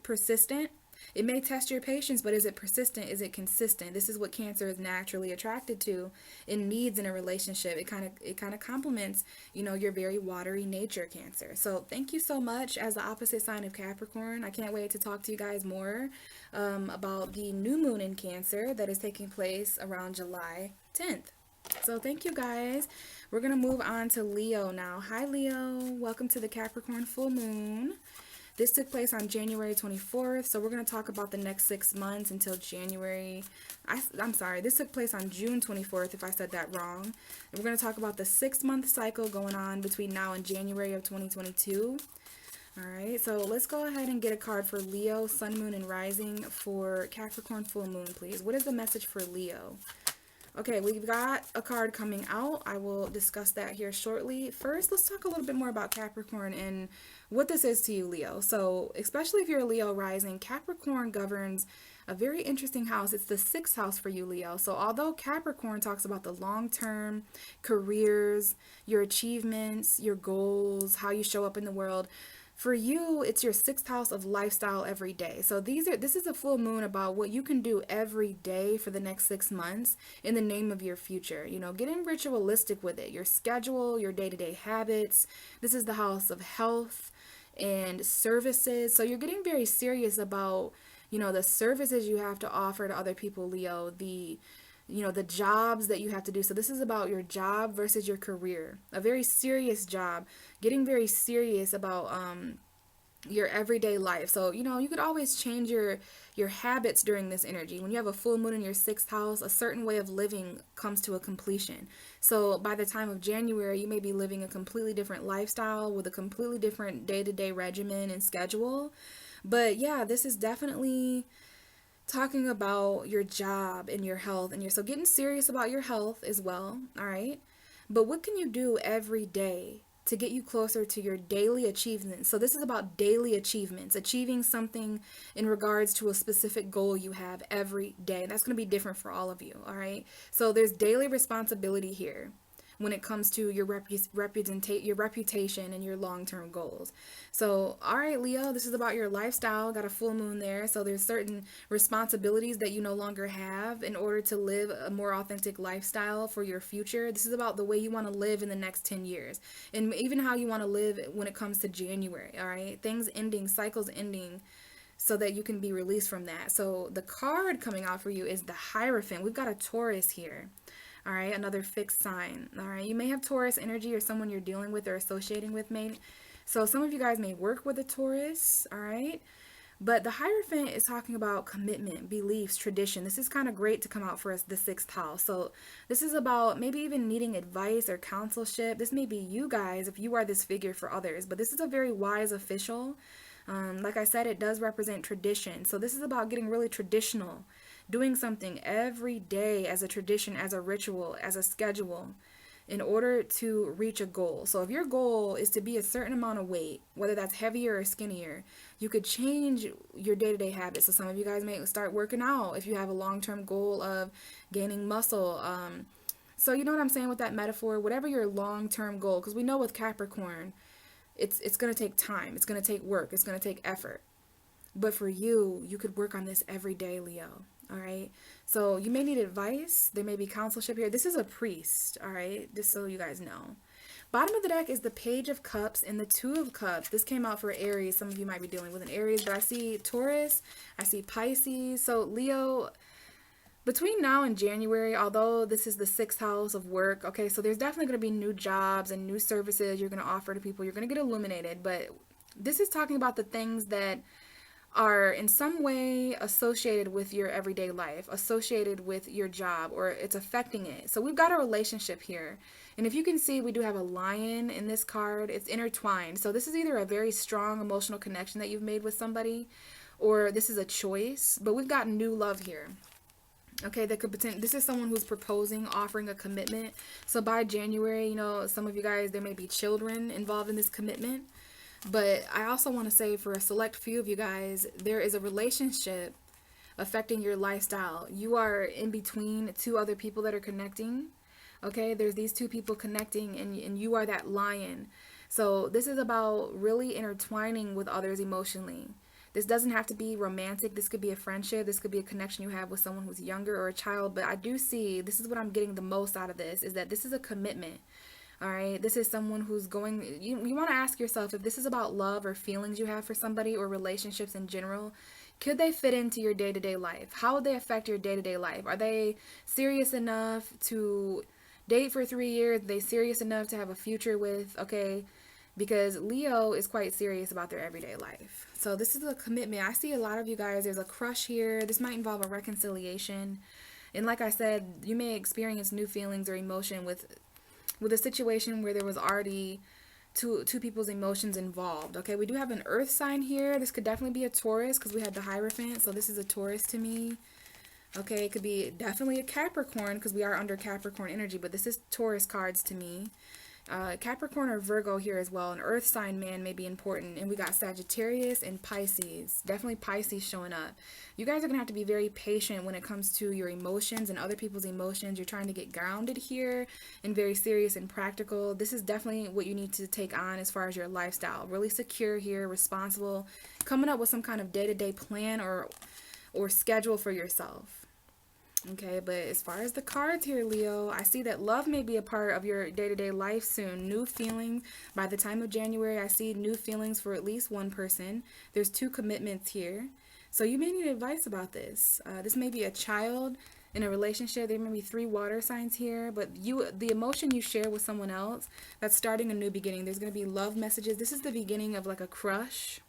persistent? It may test your patience, but is it persistent? Is it consistent? This is what Cancer is naturally attracted to and needs in a relationship. It kind of complements, your very watery nature, Cancer. So thank you so much as the opposite sign of Capricorn. I can't wait to talk to you guys more about the new moon in Cancer that is taking place around July 10th. So thank you guys. We're going to move on to Leo now. Hi Leo, welcome to the Capricorn full moon. This took place on January 24th, so we're going to talk about the next 6 months until January. I'm sorry, this took place on June 24th, if I said that wrong. And we're going to talk about the 6-month cycle going on between now and January of 2022. All right, so let's go ahead and get a card for Leo, Sun, Moon, and Rising for Capricorn full moon, please. What is the message for Leo? Okay, we've got a card coming out. I will discuss that here shortly. First, let's talk a little bit more about Capricorn and what this is to you, Leo. So, especially if you're a Leo rising, Capricorn governs a very interesting house. It's the 6th house for you, Leo. So, although Capricorn talks about the long-term careers, your achievements, your goals, how you show up in the world, for you, it's your 6th house of lifestyle every day. So this is a full moon about what you can do every day for the next 6 months in the name of your future. Getting ritualistic with it, your schedule, your day-to-day habits. This is the house of health and services. So you're getting very serious about, the services you have to offer to other people, Leo, the jobs that you have to do. So this is about your job versus your career, a very serious job, getting very serious about your everyday life. So, you could always change your habits during this energy. When you have a full moon in your 6th house, a certain way of living comes to a completion. So by the time of January, you may be living a completely different lifestyle with a completely different day-to-day regimen and schedule. But yeah, this is definitely talking about your job and your health and so getting serious about your health as well. All right, but what can you do every day to get you closer to your daily achievements? So this is about daily achievements, achieving something in regards to a specific goal you have every day. That's going to be different for all of you. All right, so there's daily responsibility here when it comes to your reputation and your long-term goals. So, all right, Leo, this is about your lifestyle. Got a full moon there. So there's certain responsibilities that you no longer have in order to live a more authentic lifestyle for your future. This is about the way you want to live in the next 10 years and even how you want to live when it comes to January. All right, things ending, cycles ending, so that you can be released from that. So the card coming out for you is the Hierophant. We've got a Taurus here. All right, another fixed sign. All right, you may have Taurus energy or someone you're dealing with or associating with so some of you guys may work with a Taurus. All right, but the Hierophant is talking about commitment, beliefs, tradition. This is kind of great to come out for us, the 6th house. So this is about maybe even needing advice or counselship. This may be you guys if you are this figure for others, but this is a very wise official. Like I said, it does represent tradition. So this is about getting really traditional, doing something every day as a tradition, as a ritual, as a schedule in order to reach a goal. So if your goal is to be a certain amount of weight, whether that's heavier or skinnier, you could change your day-to-day habits. So some of you guys may start working out if you have a long-term goal of gaining muscle. So you know what I'm saying with that metaphor? Whatever your long-term goal, because we know with Capricorn, it's going to take time. It's going to take work. It's going to take effort. But for you, you could work on this every day, Leo. All right. So you may need advice. There may be counselship here. This is a priest. All right. Just so you guys know. Bottom of the deck is the Page of Cups and the Two of Cups. This came out for Aries. Some of you might be dealing with an Aries, but I see Taurus. I see Pisces. So Leo, between now and January, although this is the 6th house of work, okay, so there's definitely going to be new jobs and new services you're going to offer to people. You're going to get illuminated, but this is talking about the things that are in some way associated with your everyday life, associated with your job, or it's affecting it. So we've got a relationship here. And if you can see, we do have a lion in this card. It's intertwined. So this is either a very strong emotional connection that you've made with somebody, or this is a choice. But we've got new love here. Okay, that could this is someone who's proposing, offering a commitment. So by January, some of you guys, there may be children involved in this commitment. But I also want to say for a select few of you guys, there is a relationship affecting your lifestyle. You are in between two other people that are connecting. Okay, there's these two people connecting and you are that lion. So this is about really intertwining with others emotionally. This doesn't have to be romantic. This could be a friendship. This could be a connection you have with someone who's younger or a child. But I do see, this is what I'm getting the most out of this, is that this is a commitment. All right, this is someone who's going, you want to ask yourself if this is about love or feelings you have for somebody or relationships in general. Could they fit into your day-to-day life? How would they affect your day-to-day life? Are they serious enough to date for 3 years? Are they serious enough to have a future with? Okay, because Leo is quite serious about their everyday life. So this is a commitment. I see a lot of you guys, there's a crush here. This might involve a reconciliation. And like I said, you may experience new feelings or emotion with a situation where there was already two people's emotions involved. Okay, we do have an earth sign here. This could definitely be a Taurus because we had the Hierophant, so this is a Taurus to me. Okay, it could be definitely a Capricorn because we are under Capricorn energy, but this is Taurus cards to me. Capricorn or Virgo here as well. An earth sign man may be important. And we got Sagittarius and Pisces. Definitely Pisces showing up. You guys are going to have to be very patient when it comes to your emotions and other people's emotions. You're trying to get grounded here and very serious and practical. This is definitely what you need to take on as far as your lifestyle. Really secure here, responsible, coming up with some kind of day-to-day plan or schedule for yourself. Okay, but as far as the cards here, Leo, I see that love may be a part of your day-to-day life soon. New feelings. By the time of January, I see new feelings for at least one person. There's 2 commitments here. So you may need advice about this. This may be a child in a relationship. There may be 3 water signs here, but the emotion you share with someone else, that's starting a new beginning. There's going to be love messages. This is the beginning of like a crush.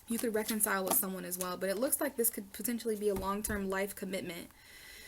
You could reconcile with someone as well, but it looks like this could potentially be a long-term life commitment.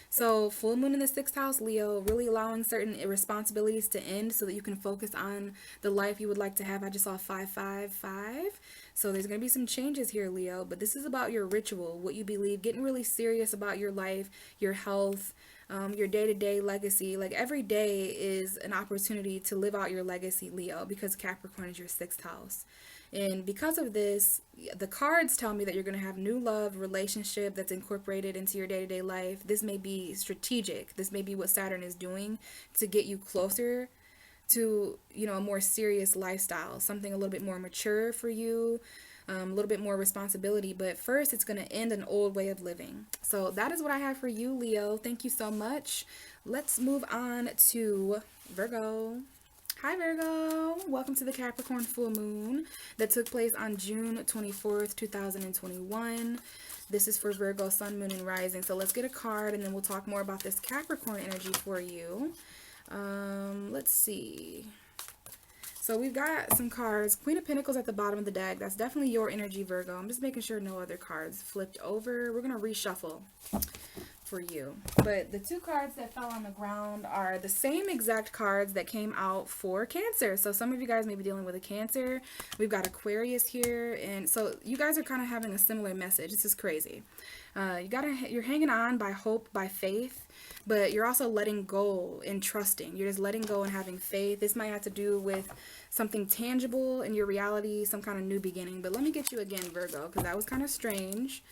So full moon in the 6th house, Leo, really allowing certain responsibilities to end so that you can focus on the life you would like to have. I just saw 555. So there's going to be some changes here, Leo, but this is about your ritual, what you believe, getting really serious about your life, your health, your day-to-day legacy. Like every day is an opportunity to live out your legacy, Leo, because Capricorn is your 6th house. And because of this, the cards tell me that you're going to have new love relationship that's incorporated into your day-to-day life. This may be strategic. This may be what Saturn is doing to get you closer to, a more serious lifestyle, something a little bit more mature for you, a little bit more responsibility. But first, it's going to end an old way of living. So that is what I have for you, Leo. Thank you so much. Let's move on to Virgo. Hi Virgo, welcome to the Capricorn full moon that took place on June 24th, 2021. This is for Virgo, sun, moon, and rising. So let's get a card and then we'll talk more about this Capricorn energy for you. Let's see. So we've got some cards. Queen of Pentacles at the bottom of the deck. That's definitely your energy, Virgo. I'm just making sure no other cards flipped over. We're going to reshuffle for you. But the 2 cards that fell on the ground are the same exact cards that came out for Cancer. So some of you guys may be dealing with a Cancer. We've got Aquarius here, and so you guys are kind of having a similar message. This is crazy. You're hanging on by hope, by faith, but you're also letting go and trusting. You're just letting go and having faith. This might have to do with something tangible in your reality, some kind of new beginning. But let me get you again, Virgo, because that was kind of strange.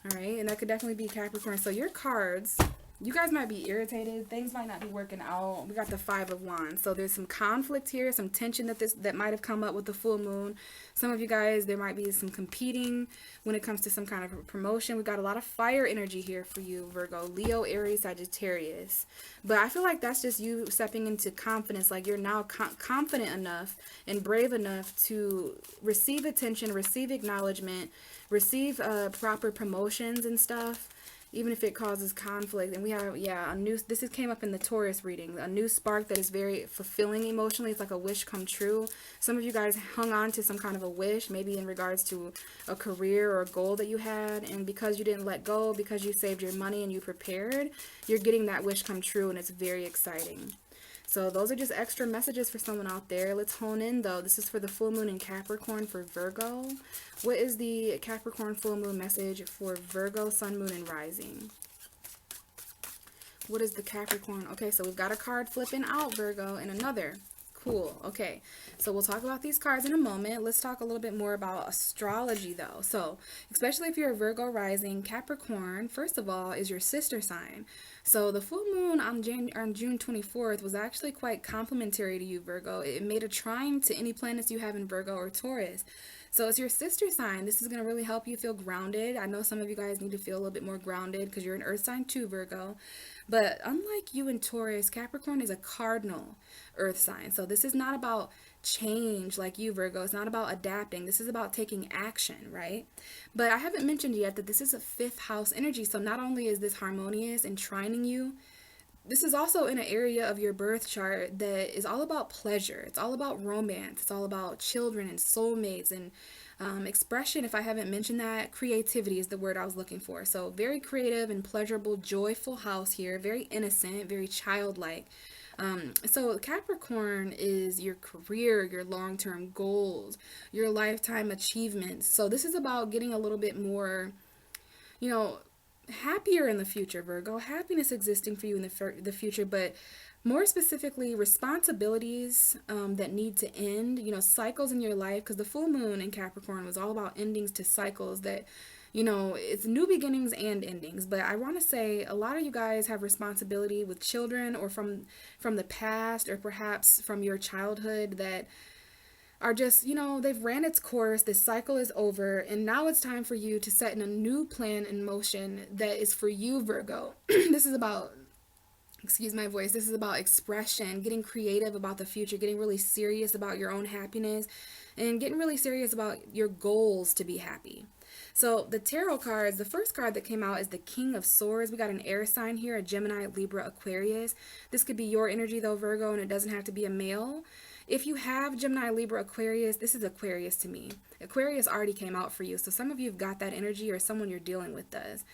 All right, and that could definitely be Capricorn. So your cards, you guys might be irritated. Things might not be working out. We got the 5 of Wands. So there's some conflict here, some tension that might have come up with the full moon. Some of you guys, there might be some competing when it comes to some kind of promotion. We got a lot of fire energy here for you, Virgo. Leo, Aries, Sagittarius. But I feel like that's just you stepping into confidence. Like you're now confident enough and brave enough to receive attention, receive acknowledgement, receive proper promotions and stuff, even if it causes conflict. And we have, this came up in the Taurus reading, a new spark that is very fulfilling emotionally. It's like a wish come true. Some of you guys hung on to some kind of a wish, maybe in regards to a career or a goal that you had, and because you didn't let go, because you saved your money and you prepared, you're getting that wish come true, and it's very exciting. So those are just extra messages for someone out there. Let's hone in though. This is for the full moon in Capricorn for Virgo. What is the Capricorn full moon message for Virgo, sun, moon, and rising? What is the Capricorn? Okay, so we've got a card flipping out, Virgo, and another. Cool. Okay, so we'll talk about these cards in a moment. Let's talk a little bit more about astrology though. So especially if you're a Virgo rising, Capricorn, first of all, is your sister sign. So the full moon on June 24th was actually quite complimentary to you, Virgo. It made a trine to any planets you have in Virgo or Taurus. So it's your sister sign. This is going to really help you feel grounded. I know some of you guys need to feel a little bit more grounded because you're an earth sign too, Virgo. But unlike you and Taurus, Capricorn is a cardinal earth sign. So this is not about change like you, Virgo. It's not about adapting. This is about taking action, right? But I haven't mentioned yet that this is a fifth house energy. So not only is this harmonious and trining you, this is also in an area of your birth chart that is all about pleasure. It's all about romance. It's all about children and soulmates and expression. If I haven't mentioned that, creativity is the word I was looking for. So very creative and pleasurable, joyful house here. Very innocent, very childlike. So Capricorn is your career, your long-term goals, your lifetime achievements. So this is about getting a little bit more, happier in the future, Virgo. Happiness existing for you in the future, but more specifically, responsibilities that need to end, cycles in your life, because the full moon in Capricorn was all about endings to cycles that, it's new beginnings and endings. But I want to say a lot of you guys have responsibility with children or from the past or perhaps from your childhood that are just, they've ran its course, this cycle is over, and now it's time for you to set in a new plan in motion that is for you, Virgo. This is about, excuse my voice, this is about expression, getting creative about the future, getting really serious about your own happiness, and getting really serious about your goals to be happy. So the tarot cards, the first card that came out is the King of Swords. We got an air sign here, a Gemini, Libra, Aquarius. This could be your energy though, Virgo, and it doesn't have to be a male. If you have Gemini, Libra, Aquarius, this is Aquarius to me. Aquarius already came out for you. So some of you have got that energy or someone you're dealing with does.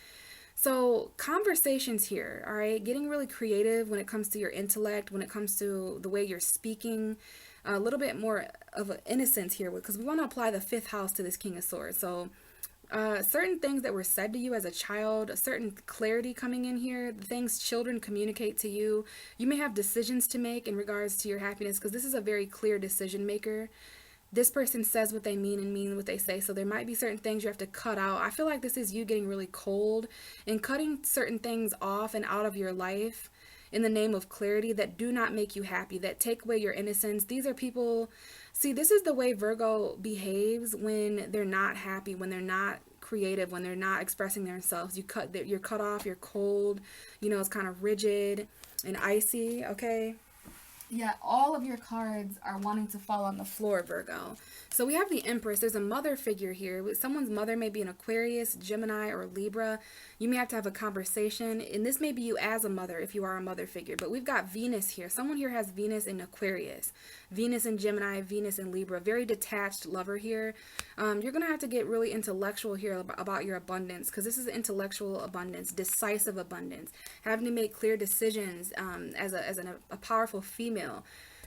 So conversations here, all right? Getting really creative when it comes to your intellect, when it comes to the way you're speaking, a little bit more of an innocence here because we want to apply the fifth house to this King of Swords. So certain things that were said to you as a child, a certain clarity coming in here, the things children communicate to you. You may have decisions to make in regards to your happiness because this is a very clear decision maker. This person says what they mean and mean what they say. So there might be certain things you have to cut out. I feel like this is you getting really cold and cutting certain things off and out of your life in the name of clarity that do not make you happy, that take away your innocence. These are people, see, this is the way Virgo behaves when they're not happy, when they're not creative, when they're not expressing themselves. You're cut off, you're cold, it's kind of rigid and icy, okay? Yeah, all of your cards are wanting to fall on the floor, Virgo. So we have the Empress. There's a mother figure here. Someone's mother may be an Aquarius, Gemini, or Libra. You may have to have a conversation. And this may be you as a mother if you are a mother figure. But we've got Venus here. Someone here has Venus in Aquarius, Venus in Gemini, Venus in Libra. Very detached lover here. You're going to have to get really intellectual here about your abundance because this is intellectual abundance, decisive abundance, having to make clear decisions as a powerful female.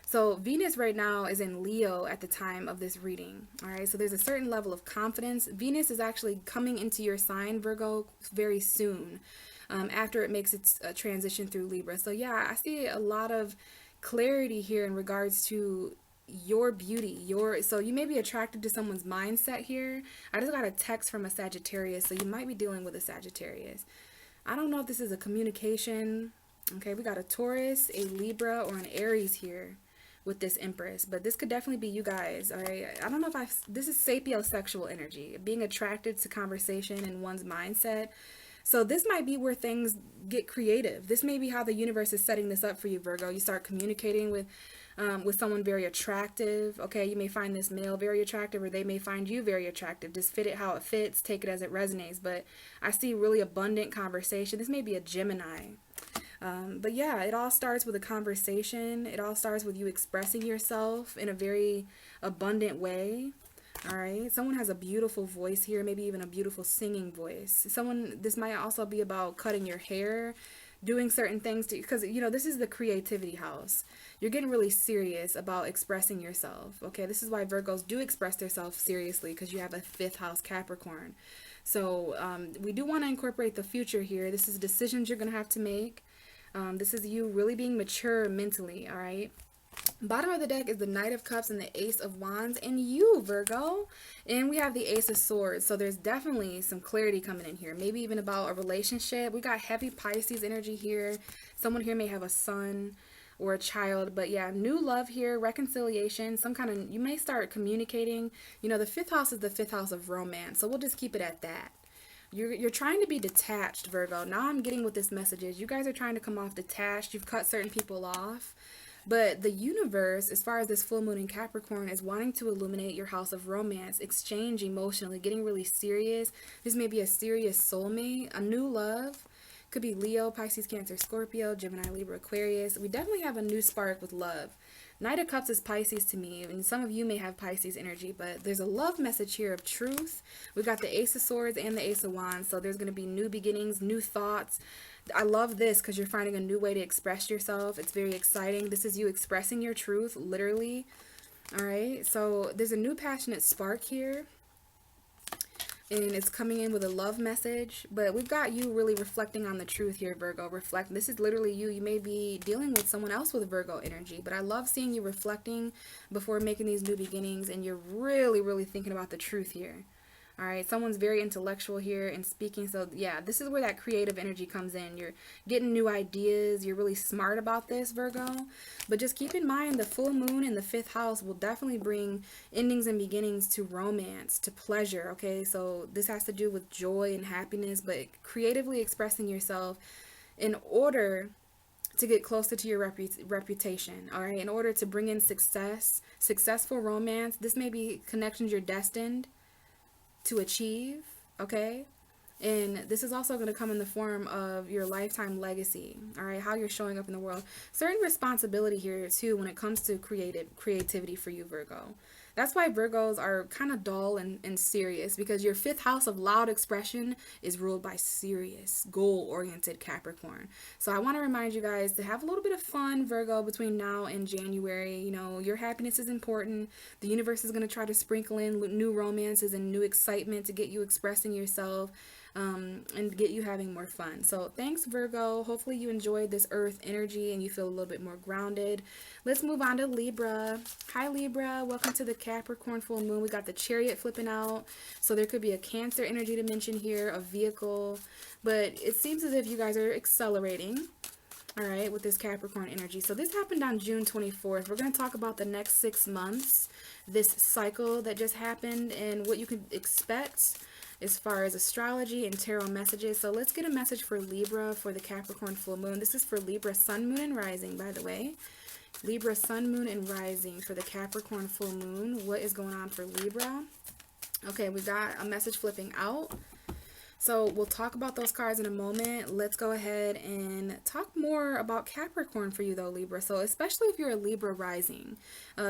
So Venus right now is in Leo at the time of this reading. All right, so there's a certain level of confidence. Venus is actually coming into your sign, Virgo, very soon after it makes its transition through Libra. So yeah, I see a lot of clarity here in regards to your beauty. So you may be attracted to someone's mindset here. I just got a text from a Sagittarius, so you might be dealing with a Sagittarius. I don't know if this is a communication. Okay, we got a Taurus, a Libra, or an Aries here with this Empress, but this could definitely be you guys. All right, I don't know if this is sapiosexual energy, being attracted to conversation and one's mindset. So this might be where things get creative. This may be how the universe is setting this up for you, Virgo. You start communicating with someone very attractive. Okay, you may find this male very attractive, or they may find you very attractive. Just fit it how it fits, take it as it resonates. But I see really abundant conversation. This may be a Gemini. But yeah, it all starts with a conversation. It all starts with you expressing yourself in a very abundant way. All right. Someone has a beautiful voice here, maybe even a beautiful singing voice. This might also be about cutting your hair, doing certain things because, this is the creativity house. You're getting really serious about expressing yourself. Okay. This is why Virgos do express themselves seriously because you have a fifth house Capricorn. So we do want to incorporate the future here. This is decisions you're going to have to make. This is you really being mature mentally, all right? Bottom of the deck is the Knight of Cups and the Ace of Wands, and you, Virgo. And we have the Ace of Swords, so there's definitely some clarity coming in here. Maybe even about a relationship. We got heavy Pisces energy here. Someone here may have a son. or a child. But yeah, new love here, reconciliation, some kind of, you may start communicating. You know, the fifth house is the fifth house of romance, so we'll just keep it at that. You're trying to be detached, Virgo. Now I'm getting what this message is. You guys are trying to come off detached. You've cut certain people off. But the universe, as far as this full moon in Capricorn, is wanting to illuminate your house of romance, exchange emotionally, getting really serious. This may be a serious soulmate, a new love. Could be Leo, Pisces, Cancer, Scorpio, Gemini, Libra, Aquarius. We definitely have a new spark with love. Knight of Cups is Pisces to me, and some of you may have Pisces energy, but there's a love message here of truth. We've got the Ace of Swords and the Ace of Wands, so there's going to be new beginnings, new thoughts. I love this because you're finding a new way to express yourself. It's very exciting. This is you expressing your truth, literally. All right, so there's a new passionate spark here, and it's coming in with a love message. But we've got you really reflecting on the truth here, Virgo. Reflect. This is literally you. You may be dealing with someone else with Virgo energy, but I love seeing you reflecting before making these new beginnings, and you're really, really thinking about the truth here. All right, someone's very intellectual here and speaking. So yeah, this is where that creative energy comes in. You're getting new ideas. You're really smart about this, Virgo. But just keep in mind the full moon in the fifth house will definitely bring endings and beginnings to romance, to pleasure. Okay, so this has to do with joy and happiness, but creatively expressing yourself in order to get closer to your reputation. All right, in order to bring in successful romance. This may be connections you're destined to achieve, okay? And this is also going to come in the form of your lifetime legacy, all right? How you're showing up in the world. Certain responsibility here too when it comes to creativity for you, Virgo. That's why Virgos are kind of dull and serious, because your fifth house of loud expression is ruled by serious, goal-oriented Capricorn. So I want to remind you guys to have a little bit of fun, Virgo, between now and January. You know, your happiness is important. The universe is going to try to sprinkle in new romances and new excitement to get you expressing yourself. And get you having more fun. So thanks, Virgo. Hopefully you enjoyed this earth energy and you feel a little bit more grounded. Let's move on to Libra. Hi, Libra. Welcome to the Capricorn full moon. We got the Chariot flipping out. So there could be a Cancer energy to mention here, a vehicle. But it seems as if you guys are accelerating, all right, with this Capricorn energy. So this happened on June 24th. We're going to talk about the next 6 months, this cycle that just happened, and what you can expect as far as astrology and tarot messages. So let's get a message for Libra for the Capricorn full moon. This is for Libra sun, moon, and rising, by the way. Libra sun, moon, and rising for the Capricorn full moon. What is going on for Libra? Okay, we got a message flipping out. So we'll talk about those cards in a moment. Let's go ahead and talk more about Capricorn for you though, Libra. So especially if you're a Libra rising,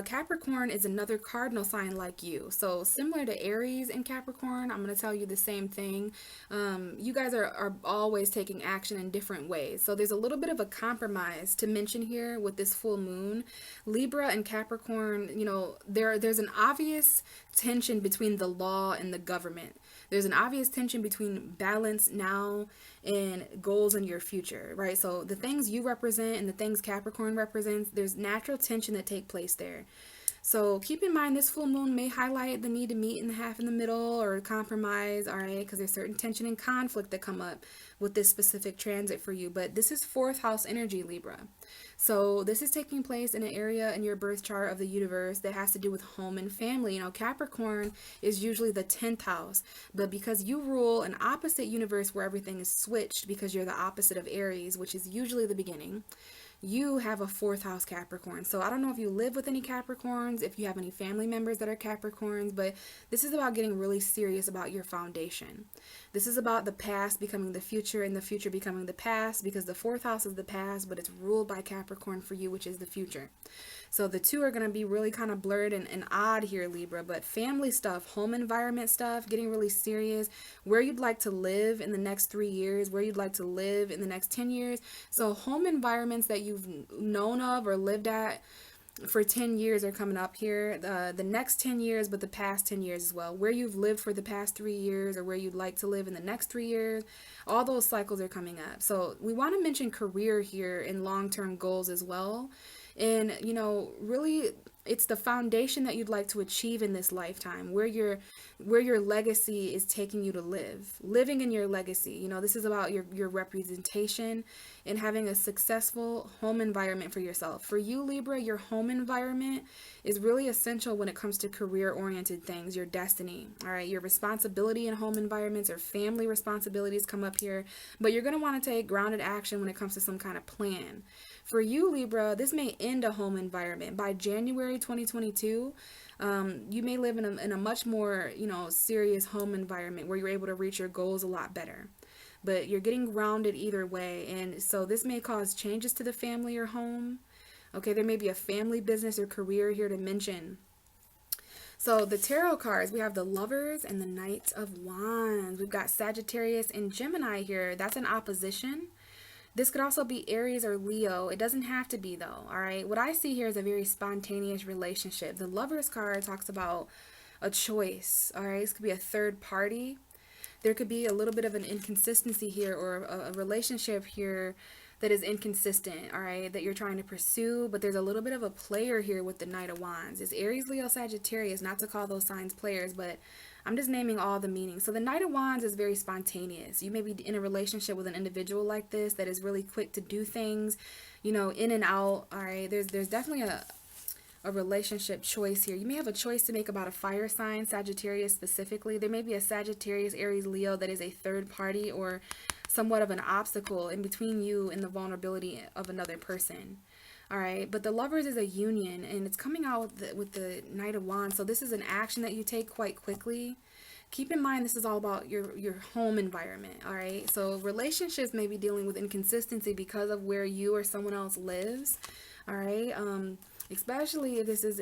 Capricorn is another cardinal sign like you. So similar to Aries and Capricorn, I'm going to tell you the same thing. You guys are always taking action in different ways. So there's a little bit of a compromise to mention here with this full moon. Libra and Capricorn, you know, there's an obvious tension between the law and the government. There's an obvious tension between balance now and goals in your future, right? So the things you represent and the things Capricorn represents, there's natural tension that take place there. So keep in mind this full moon may highlight the need to meet in the half in the middle or compromise, all right? Because there's certain tension and conflict that come up with this specific transit for you. But this is fourth house energy, Libra. So this is taking place in an area in your birth chart of the universe that has to do with home and family. You know, Capricorn is usually the 10th house, but because you rule an opposite universe where everything is switched, because you're the opposite of Aries, which is usually the beginning, you have a fourth house Capricorn. So I don't know if you live with any Capricorns, if you have any family members that are Capricorns, but this is about getting really serious about your foundation. This is about the past becoming the future and the future becoming the past, because the fourth house is the past, but it's ruled by Capricorn for you, which is the future. So the two are going to be really kind of blurred and odd here, Libra, but family stuff, home environment stuff, getting really serious, where you'd like to live in the next 3 years, where you'd like to live in the next 10 years. So home environments that you've known of or lived at for 10 years are coming up here, the next 10 years, but the past 10 years as well, where you've lived for the past 3 years or where you'd like to live in the next 3 years. All those cycles are coming up. So we want to mention career here and long-term goals as well. And, you know, really it's the foundation that you'd like to achieve in this lifetime, where your legacy is taking you to live, living in your legacy. You know, this is about your representation and having a successful home environment for yourself. For you, Libra, your home environment is really essential when it comes to career oriented things, your destiny. All right, your responsibility in home environments or family responsibilities come up here, but you're going to want to take grounded action when it comes to some kind of plan. For you, Libra, this may end a home environment. By January 2022, you may live in a much more, you know, serious home environment where you're able to reach your goals a lot better. But you're getting grounded either way. And so this may cause changes to the family or home. Okay, there may be a family, business, or career here to mention. So the tarot cards, we have the Lovers and the Knight of Wands. We've got Sagittarius and Gemini here. That's an opposition. This could also be Aries or Leo. It doesn't have to be, though, all right? What I see here is a very spontaneous relationship. The Lovers card talks about a choice, all right? This could be a third party. There could be a little bit of an inconsistency here, or a relationship here that is inconsistent, all right, that you're trying to pursue, but there's a little bit of a player here with the Knight of Wands. It's Aries, Leo, Sagittarius, not to call those signs players, but I'm just naming all the meanings. So the Knight of Wands is very spontaneous. You may be in a relationship with an individual like this that is really quick to do things, you know, in and out, all right? There's definitely a relationship choice here. You may have a choice to make about a fire sign, Sagittarius specifically. There may be a Sagittarius, Aries, Leo that is a third party or somewhat of an obstacle in between you and the vulnerability of another person. All right, but the Lovers is a union, and it's coming out with the Knight of Wands. So this is an action that you take quite quickly. Keep in mind, this is all about your home environment. All right, so relationships may be dealing with inconsistency because of where you or someone else lives. All right, especially if this is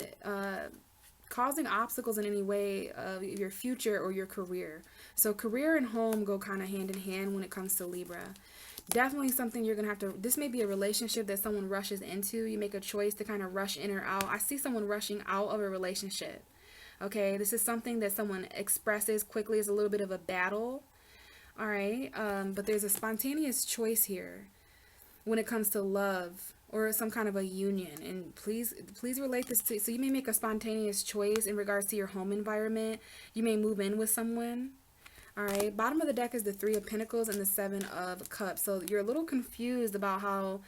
causing obstacles in any way of your future or your career. So career and home go kind of hand in hand when it comes to Libra. Definitely something you're going to have to, this may be a relationship that someone rushes into. You make a choice to kind of rush in or out. I see someone rushing out of a relationship. Okay, this is something that someone expresses quickly as a little bit of a battle. All right, but there's a spontaneous choice here when it comes to love or some kind of a union. And please relate this to, so you may make a spontaneous choice in regards to your home environment. You may move in with someone. All right, bottom of the deck is the Three of Pentacles and the Seven of Cups. So you're a little confused about how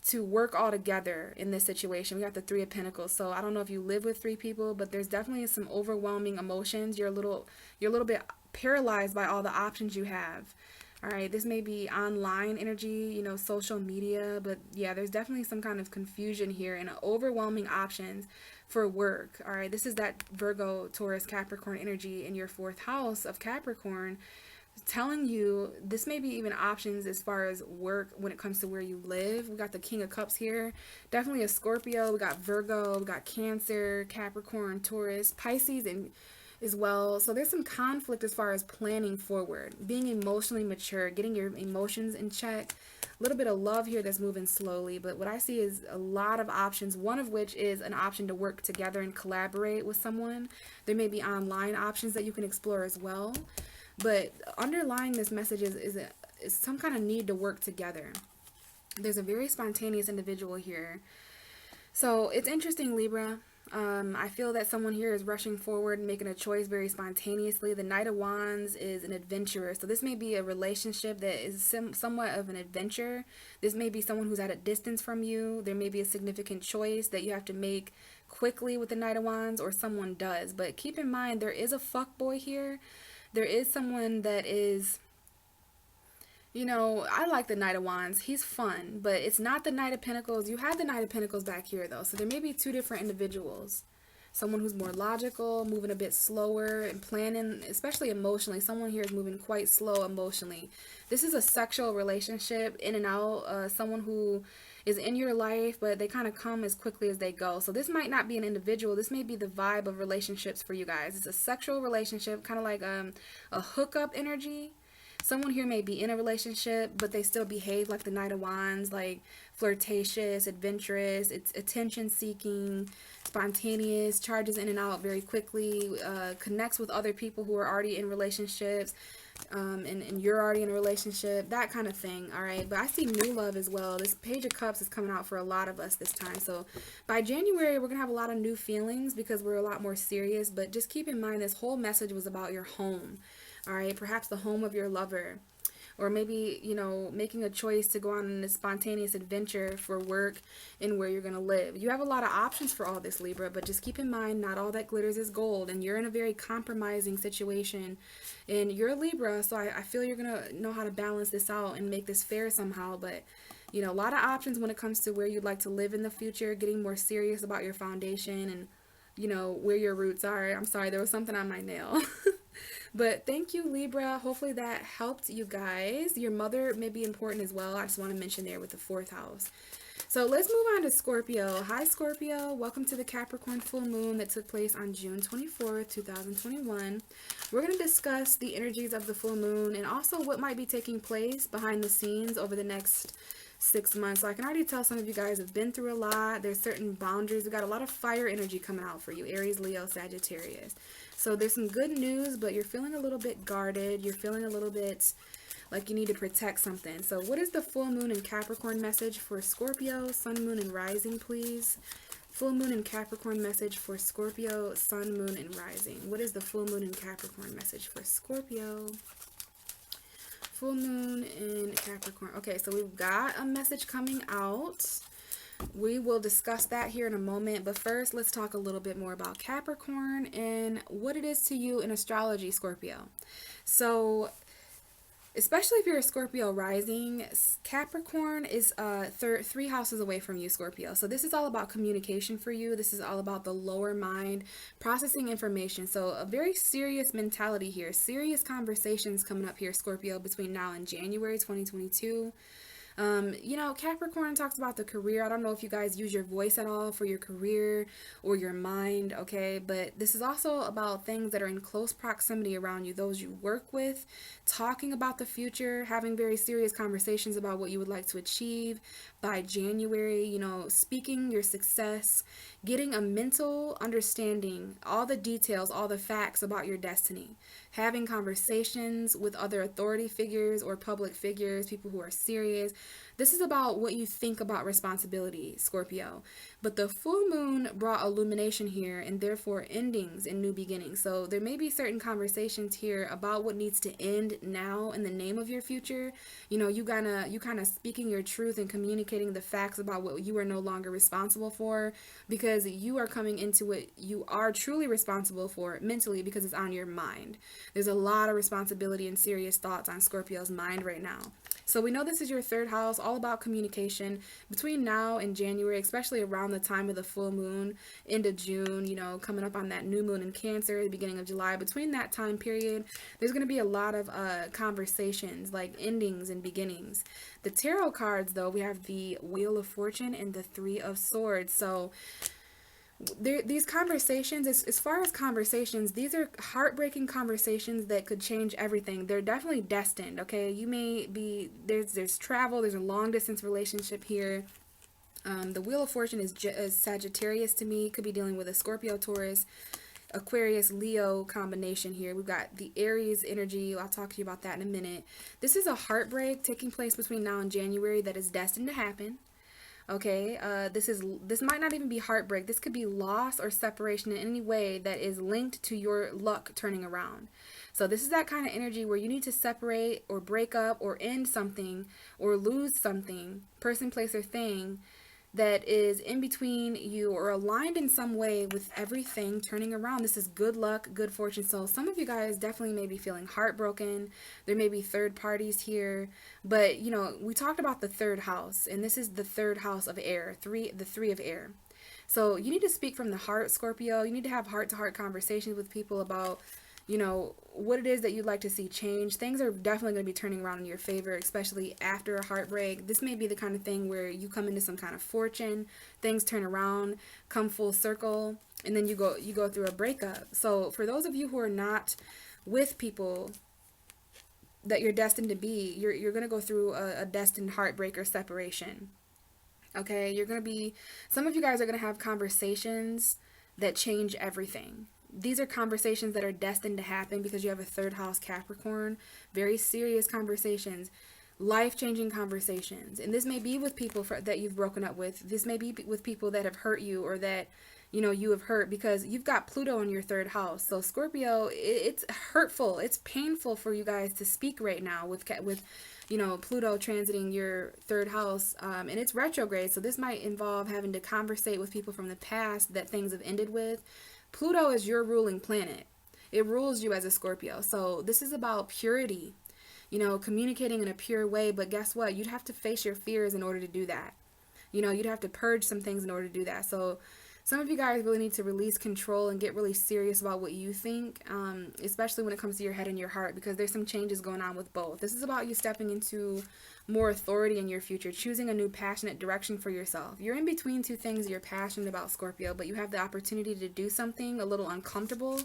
to work all together in this situation. We got the Three of Pentacles. So I don't know if you live with three people, but there's definitely some overwhelming emotions. You're a little bit paralyzed by all the options you have. All right, this may be online energy, you know, social media, but yeah, there's definitely some kind of confusion here and overwhelming options for work. All right, this is that Virgo, Taurus, Capricorn energy in your fourth house of Capricorn, telling you this may be even options as far as work when it comes to where you live. We got the King of Cups here, definitely a Scorpio. We got Virgo, we got Cancer, Capricorn, Taurus, Pisces, and as well. So there's some conflict as far as planning forward, being emotionally mature, getting your emotions in check. A little bit of love here that's moving slowly, but what I see is a lot of options, one of which is an option to work together and collaborate with someone. There may be online options that you can explore as well, but underlying this message is some kind of need to work together. There's a very spontaneous individual here. So it's interesting, Libra. I feel that someone here is rushing forward and making a choice very spontaneously. The Knight of Wands is an adventurer. So this may be a relationship that is somewhat of an adventure. This may be someone who's at a distance from you. There may be a significant choice that you have to make quickly with the Knight of Wands, or someone does. But keep in mind, there is a fuckboy here. There is someone that is, you know, I like the Knight of Wands. He's fun, but it's not the Knight of Pentacles. You have the Knight of Pentacles back here, though. So there may be two different individuals. Someone who's more logical, moving a bit slower and planning, especially emotionally. Someone here is moving quite slow emotionally. This is a sexual relationship, in and out. Someone who is in your life, but they kind of come as quickly as they go. So this might not be an individual. This may be the vibe of relationships for you guys. It's a sexual relationship, kind of like a hookup energy. Someone here may be in a relationship, but they still behave like the Knight of Wands, like flirtatious, adventurous, it's attention-seeking, spontaneous, charges in and out very quickly, connects with other people who are already in relationships, and you're already in a relationship, that kind of thing. All right, but I see new love as well. This Page of Cups is coming out for a lot of us this time. So by January, we're gonna have a lot of new feelings because we're a lot more serious. But just keep in mind, this whole message was about your home. All right, perhaps the home of your lover, or maybe, you know, making a choice to go on a spontaneous adventure for work and where you're going to live. You have a lot of options for all this, Libra, but just keep in mind, not all that glitters is gold, and you're in a very compromising situation, and you're a Libra, so I feel you're going to know how to balance this out and make this fair somehow. But you know, a lot of options when it comes to where you'd like to live in the future, getting more serious about your foundation and, you know, where your roots are. I'm sorry, there was something on my nail. But thank you, Libra. Hopefully that helped you guys. Your mother may be important as well. I just want to mention there with the 4th house. So let's move on to Scorpio. Hi, Scorpio. Welcome to the Capricorn full moon that took place on June 24th, 2021. We're going to discuss the energies of the full moon and also what might be taking place behind the scenes over the next 6 months. So I can already tell some of you guys have been through a lot. There's certain boundaries. We got a lot of fire energy coming out for you, Aries, Leo, Sagittarius. So there's some good news, but you're feeling a little bit guarded. You're feeling a little bit like you need to protect something. So what is the full moon and Capricorn message for Scorpio, sun, moon, and rising, please? Full moon and Capricorn message for Scorpio, sun, moon, and rising. What is the full moon and Capricorn message for Scorpio? Full moon in Capricorn. Okay, so we've got a message coming out. We will discuss that here in a moment, but first let's talk a little bit more about Capricorn and what it is to you in astrology, Scorpio. So especially if you're a Scorpio rising, Capricorn is 3 houses away from you, Scorpio. So this is all about communication for you. This is all about the lower mind, processing information. So a very serious mentality here, serious conversations coming up here, Scorpio, between now and January 2022. You know, Capricorn talks about the career. I don't know if you guys use your voice at all for your career or your mind, okay? But this is also about things that are in close proximity around you, those you work with, talking about the future, having very serious conversations about what you would like to achieve by January, you know, speaking your success, getting a mental understanding, all the details, all the facts about your destiny, having conversations with other authority figures or public figures, people who are serious. This is about what you think about responsibility, Scorpio. But the full moon brought illumination here and therefore endings and new beginnings. So there may be certain conversations here about what needs to end now in the name of your future. You know, you kind of speaking your truth and communicating the facts about what you are no longer responsible for, because you are coming into what you are truly responsible for mentally because it's on your mind. There's a lot of responsibility and serious thoughts on Scorpio's mind right now. So we know this is your 3rd house, all about communication between now and January, especially around the time of the full moon, end of June, you know, coming up on that new moon in Cancer, the beginning of July. Between that time period, there's going to be a lot of conversations, like endings and beginnings. The tarot cards, though, we have the Wheel of Fortune and the 3 of Swords. So these conversations, as far as conversations, these are heartbreaking conversations that could change everything. They're definitely destined, okay? You may be, there's travel, there's a long distance relationship here. The Wheel of Fortune is Sagittarius to me. Could be dealing with a Scorpio, Taurus, Aquarius, Leo combination here. We've got the Aries energy. I'll talk to you about that in a minute. This is a heartbreak taking place between now and January that is destined to happen. Okay, this might not even be heartbreak. This could be loss or separation in any way that is linked to your luck turning around. So this is that kind of energy where you need to separate or break up or end something or lose something, person, place, or thing that is in between you or aligned in some way with everything turning around. This is good luck, good fortune. So some of you guys definitely may be feeling heartbroken. There may be third parties here, but you know, we talked about the 3rd house, and this is the 3rd house of air, the 3 of air. So you need to speak from the heart, Scorpio. You need to have heart-to-heart conversations with people about, you know, what it is that you'd like to see change. Things are definitely going to be turning around in your favor, especially after a heartbreak. This may be the kind of thing where you come into some kind of fortune, things turn around, come full circle, and then you go through a breakup. So for those of you who are not with people that you're destined to be, you're going to go through a destined heartbreak or separation. Okay, some of you guys are going to have conversations that change everything. These are conversations that are destined to happen because you have a third house Capricorn. Very serious conversations, life-changing conversations. And this may be with people that you've broken up with. This may be with people that have hurt you, or that, you know, you have hurt, because you've got Pluto in your third house. So Scorpio, it's hurtful. It's painful for you guys to speak right now with you know, Pluto transiting your third house, and it's retrograde. So this might involve having to conversate with people from the past that things have ended with. Pluto is your ruling planet. It rules you as a Scorpio. So this is about purity, you know, communicating in a pure way. But guess what? You'd have to face your fears in order to do that. You know, you'd have to purge some things in order to do that. So some of you guys really need to release control and get really serious about what you think, especially when it comes to your head and your heart, because there's some changes going on with both. This is about you stepping into more authority in your future, choosing a new passionate direction for yourself. You're in between two things you're passionate about, Scorpio, but you have the opportunity to do something a little uncomfortable.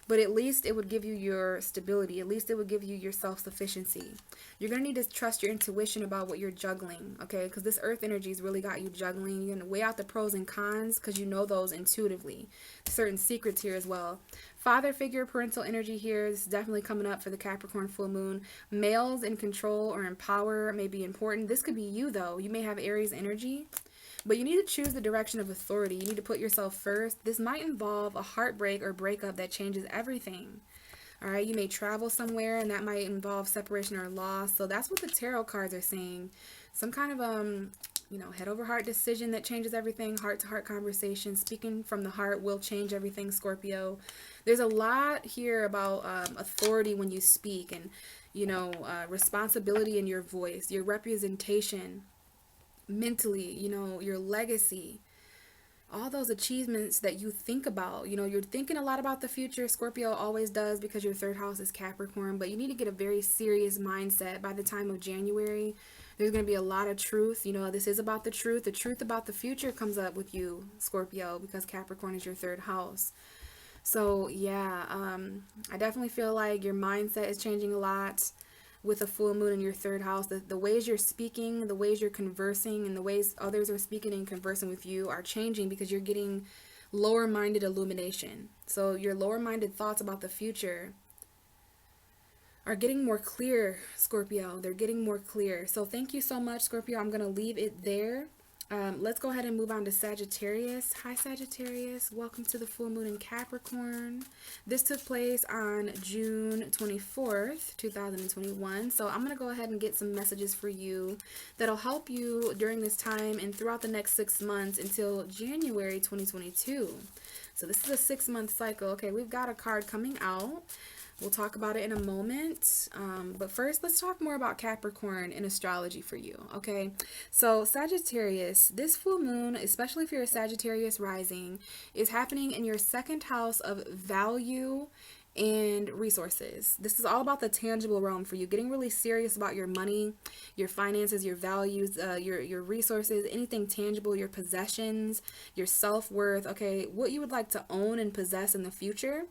But at least it would give you your stability. At least it would give you your self-sufficiency. You're going to need to trust your intuition about what you're juggling, okay? Because this earth energy's really got you juggling. You're going to weigh out the pros and cons because you know those intuitively. Certain secrets here as well. Father figure, parental energy here is definitely coming up for the Capricorn full moon. Males in control or in power may be important. This could be you, though. You may have Aries energy. But you need to choose the direction of authority. You need to put yourself first. This might involve a heartbreak or breakup that changes everything. All right, you may travel somewhere, and that might involve separation or loss. So that's what the tarot cards are saying. Some kind of, you know, head over heart decision that changes everything. Heart to heart conversation. Speaking from the heart will change everything, Scorpio. There's a lot here about authority when you speak, and, you know, responsibility in your voice, your representation. Mentally, you know, your legacy, all those achievements that you think about. You know, you're thinking a lot about the future. Scorpio always does, because your third house is Capricorn, but you need to get a very serious mindset by the time of January. There's going to be a lot of truth. You know, this is about the truth. The truth about the future comes up with you, Scorpio, because Capricorn is your third house. So yeah, I definitely feel like your mindset is changing a lot with a full moon in your third house. The ways you're speaking, the ways you're conversing, and the ways others are speaking and conversing with you are changing, because you're getting lower-minded illumination. So your lower-minded thoughts about the future are getting more clear, Scorpio. They're getting more clear. So thank you so much, Scorpio. I'm going to leave it there. Let's go ahead and move on to Sagittarius. Hi, Sagittarius. Welcome to the full moon in Capricorn. This took place on June 24th, 2021. So I'm going to go ahead and get some messages for you that'll help you during this time and throughout the next 6 months until January 2022. So this is a 6-month cycle. Okay, we've got a card coming out. We'll talk about it in a moment. But first, let's talk more about Capricorn in astrology for you, okay? So Sagittarius, this full moon, especially if you're a Sagittarius rising, is happening in your second house of value and resources. This is all about the tangible realm for you, getting really serious about your money, your finances, your values, your resources, anything tangible, your possessions, your self-worth, okay? What you would like to own and possess in the future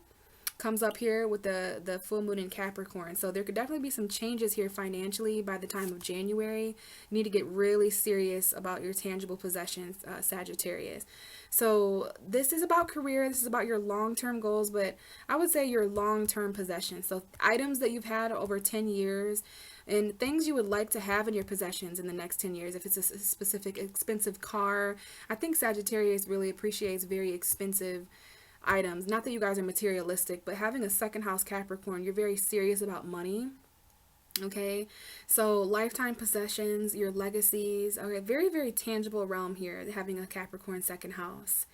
comes up here with the full moon in Capricorn. So there could definitely be some changes here financially by the time of January. You need to get really serious about your tangible possessions, Sagittarius. So this is about career. This is about your long-term goals, but I would say your long-term possessions. So items that you've had over 10 years and things you would like to have in your possessions in the next 10 years. If it's a specific expensive car, I think Sagittarius really appreciates very expensive items. Not that you guys are materialistic, but having a second house Capricorn, you're very serious about money. Okay, so lifetime possessions, your legacies, okay, very, very tangible realm here, having a Capricorn second house.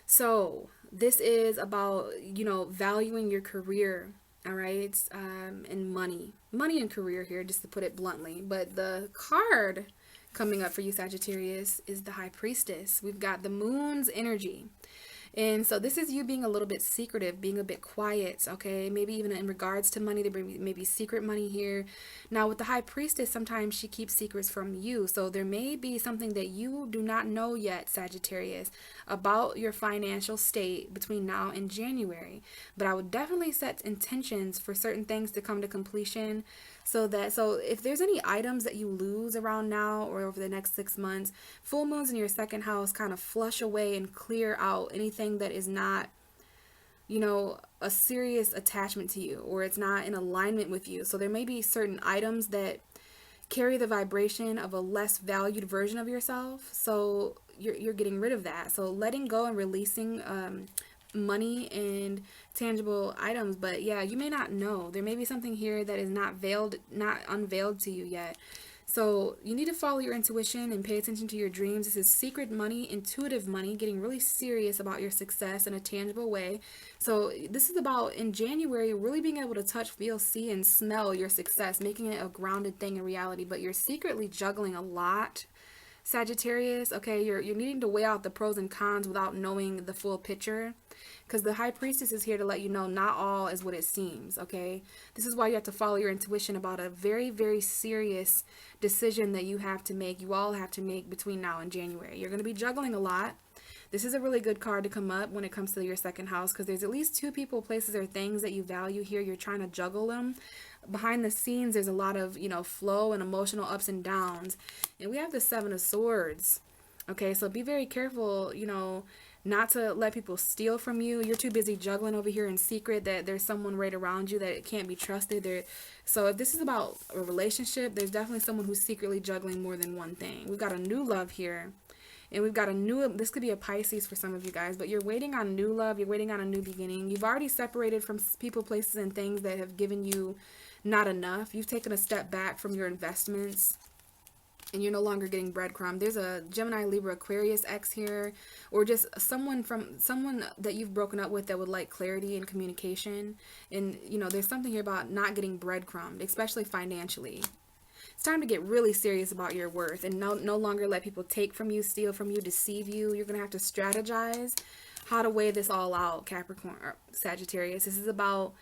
So this is about, you know, valuing your career, all right, and money and career here, just to put it bluntly. But the card coming up for you, Sagittarius, is the High Priestess. We've got the moon's energy. And so this is you being a little bit secretive, being a bit quiet, okay? Maybe even in regards to money, there may be secret money here. Now, with the High Priestess, sometimes she keeps secrets from you. So there may be something that you do not know yet, Sagittarius, about your financial state between now and January. But I would definitely set intentions for certain things to come to completion. So if there's any items that you lose around now or over the next 6 months, full moons in your second house kind of flush away and clear out anything that is not you know, a serious attachment to you, or it's not in alignment with you. So there may be certain items that carry the vibration of a less valued version of yourself. So you're getting rid of that. So letting go and releasing money and tangible items. But yeah, you may not know. There may be something here that is not veiled, not unveiled to you yet. So you need to follow your intuition and pay attention to your dreams. This is secret money, intuitive money, getting really serious about your success in a tangible way. So this is about, in January, really being able to touch, feel, see, and smell your success, making it a grounded thing in reality. But you're secretly juggling a lot, Sagittarius. Okay, you're needing to weigh out the pros and cons without knowing the full picture, because the High Priestess is here to let you know not all is what it seems. Okay, this is why you have to follow your intuition about a very, very serious decision that you have to make, you all have to make between now and January. You're going to be juggling a lot. This is a really good card to come up when it comes to your second house, because there's at least two people, places, or things that you value here. You're trying to juggle them. Behind the scenes, there's a lot of, you know, flow and emotional ups and downs. And we have the Seven of Swords. Okay, so be very careful, you know, not to let people steal from you. You're too busy juggling over here in secret that there's someone right around you that can't be trusted. So if this is about a relationship, there's definitely someone who's secretly juggling more than one thing. We've got a new love here. And we've got a new, this could be a Pisces for some of you guys, but you're waiting on new love. You're waiting on a new beginning. You've already separated from people, places, and things that have given you not enough. You've taken a step back from your investments, and you're no longer getting breadcrumb. There's a Gemini, Libra, Aquarius X here, or just someone that you've broken up with that would like clarity and communication. And, you know, there's something here about not getting breadcrumbed, especially financially. It's time to get really serious about your worth and no longer let people take from you, steal from you, deceive you. You're going to have to strategize how to weigh this all out, Capricorn or Sagittarius. This is about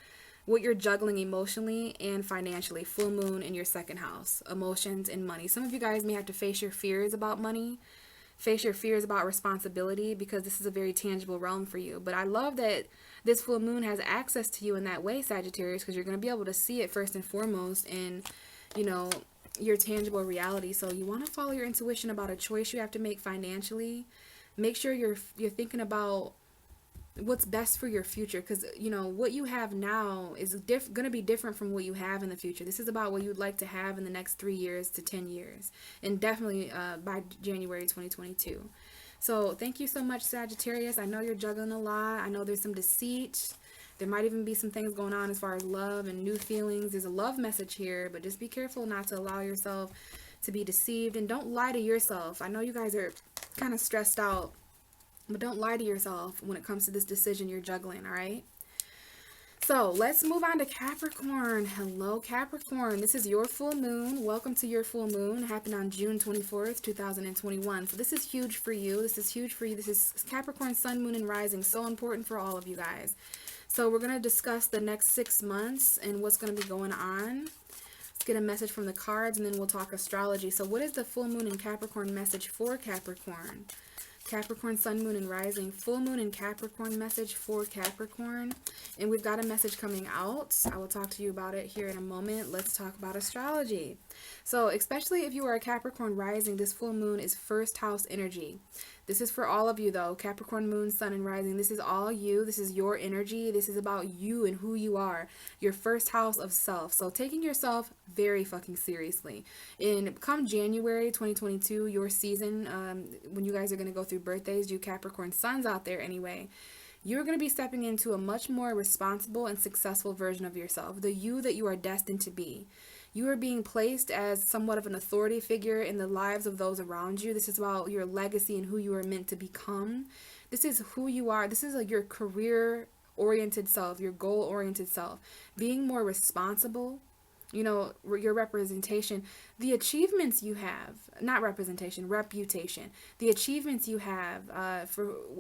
what you're juggling emotionally and financially. Full moon in your second house, emotions and money. Some of you guys may have to face your fears about money, face your fears about responsibility, because this is a very tangible realm for you. But I love that this full moon has access to you in that way, Sagittarius, because you're going to be able to see it first and foremost in, you know, your tangible reality. So you want to follow your intuition about a choice you have to make financially. Make sure you're thinking about what's best for your future, because, you know, what you have now is going to be different from what you have in the future. This is about what you'd like to have in the next 3 years to 10 years, and definitely by January 2022. So thank you so much, Sagittarius. I know you're juggling a lot. I know there's some deceit. There might even be some things going on as far as love and new feelings. There's a love message here, but just be careful not to allow yourself to be deceived, and don't lie to yourself. I know you guys are kind of stressed out, but don't lie to yourself when it comes to this decision you're juggling, all right? So let's move on to Capricorn. Hello, Capricorn. This is your full moon. Welcome to your full moon. It happened on June 24th, 2021. So this is huge for you. This is huge for you. This is Capricorn, sun, moon, and rising. So important for all of you guys. So we're going to discuss the next 6 months and what's going to be going on. Let's get a message from the cards, and then we'll talk astrology. So what is the full moon in Capricorn message for Capricorn? Capricorn, sun, moon, and rising. Full moon in Capricorn message for Capricorn. And we've got a message coming out. I will talk to you about it here in a moment. Let's talk about astrology. So especially if you are a Capricorn rising, this full moon is first house energy. This is for all of you though. Capricorn moon, sun, and rising. This is all you. This is your energy. This is about you and who you are. Your first house of self. So taking yourself very fucking seriously. And come January 2022, your season, when you guys are going to go through birthdays, you Capricorn suns out there anyway, you're going to be stepping into a much more responsible and successful version of yourself. The you that you are destined to be. You are being placed as somewhat of an authority figure in the lives of those around you. This is about your legacy and who you are meant to become. This is who you are. This is like your career-oriented self, your goal-oriented self. Being more responsible, you know, your representation, the achievements you have, not representation, reputation, the achievements you have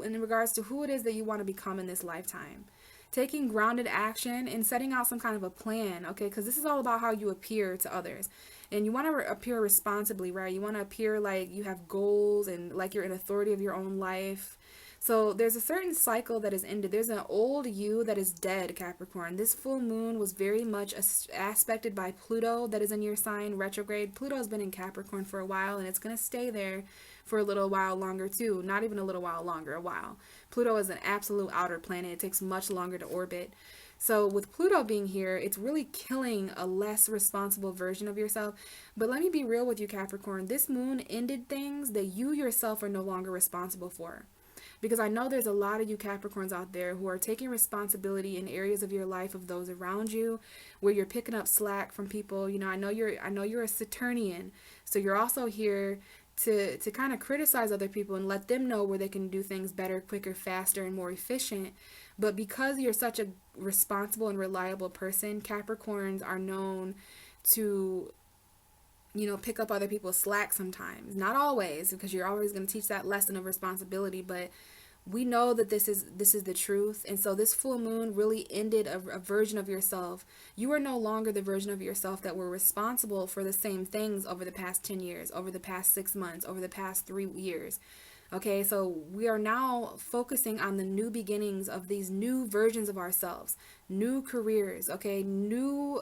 in regards to who it is that you want to become in this lifetime. Taking grounded action and setting out some kind of a plan, okay? Because this is all about how you appear to others. And you want to appear responsibly, right? You want to appear like you have goals and like you're in authority of your own life. So there's a certain cycle that is ended. There's an old you that is dead, Capricorn. This full moon was very much aspected by Pluto that is in your sign, retrograde. Pluto has been in Capricorn for a while, and it's going to stay there for a little while longer too. Not even a little while longer, a while. Pluto is an absolute outer planet. It takes much longer to orbit. So with Pluto being here, it's really killing a less responsible version of yourself. But let me be real with you, Capricorn. This moon ended things that you yourself are no longer responsible for. Because I know there's a lot of you Capricorns out there who are taking responsibility in areas of your life of those around you, where you're picking up slack from people. You know, I know you're a Saturnian, so you're also here to kind of criticize other people and let them know where they can do things better, quicker, faster, and more efficient. But because you're such a responsible and reliable person, Capricorns are known to, you know, pick up other people's slack sometimes. Not always, because you're always going to teach that lesson of responsibility, but we know that this is the truth. And so this full moon really ended a version of yourself. You are no longer the version of yourself that were responsible for the same things over the past 10 years, over the past 6 months, over the past 3 years. Okay, so we are now focusing on the new beginnings of these new versions of ourselves, new careers, okay, new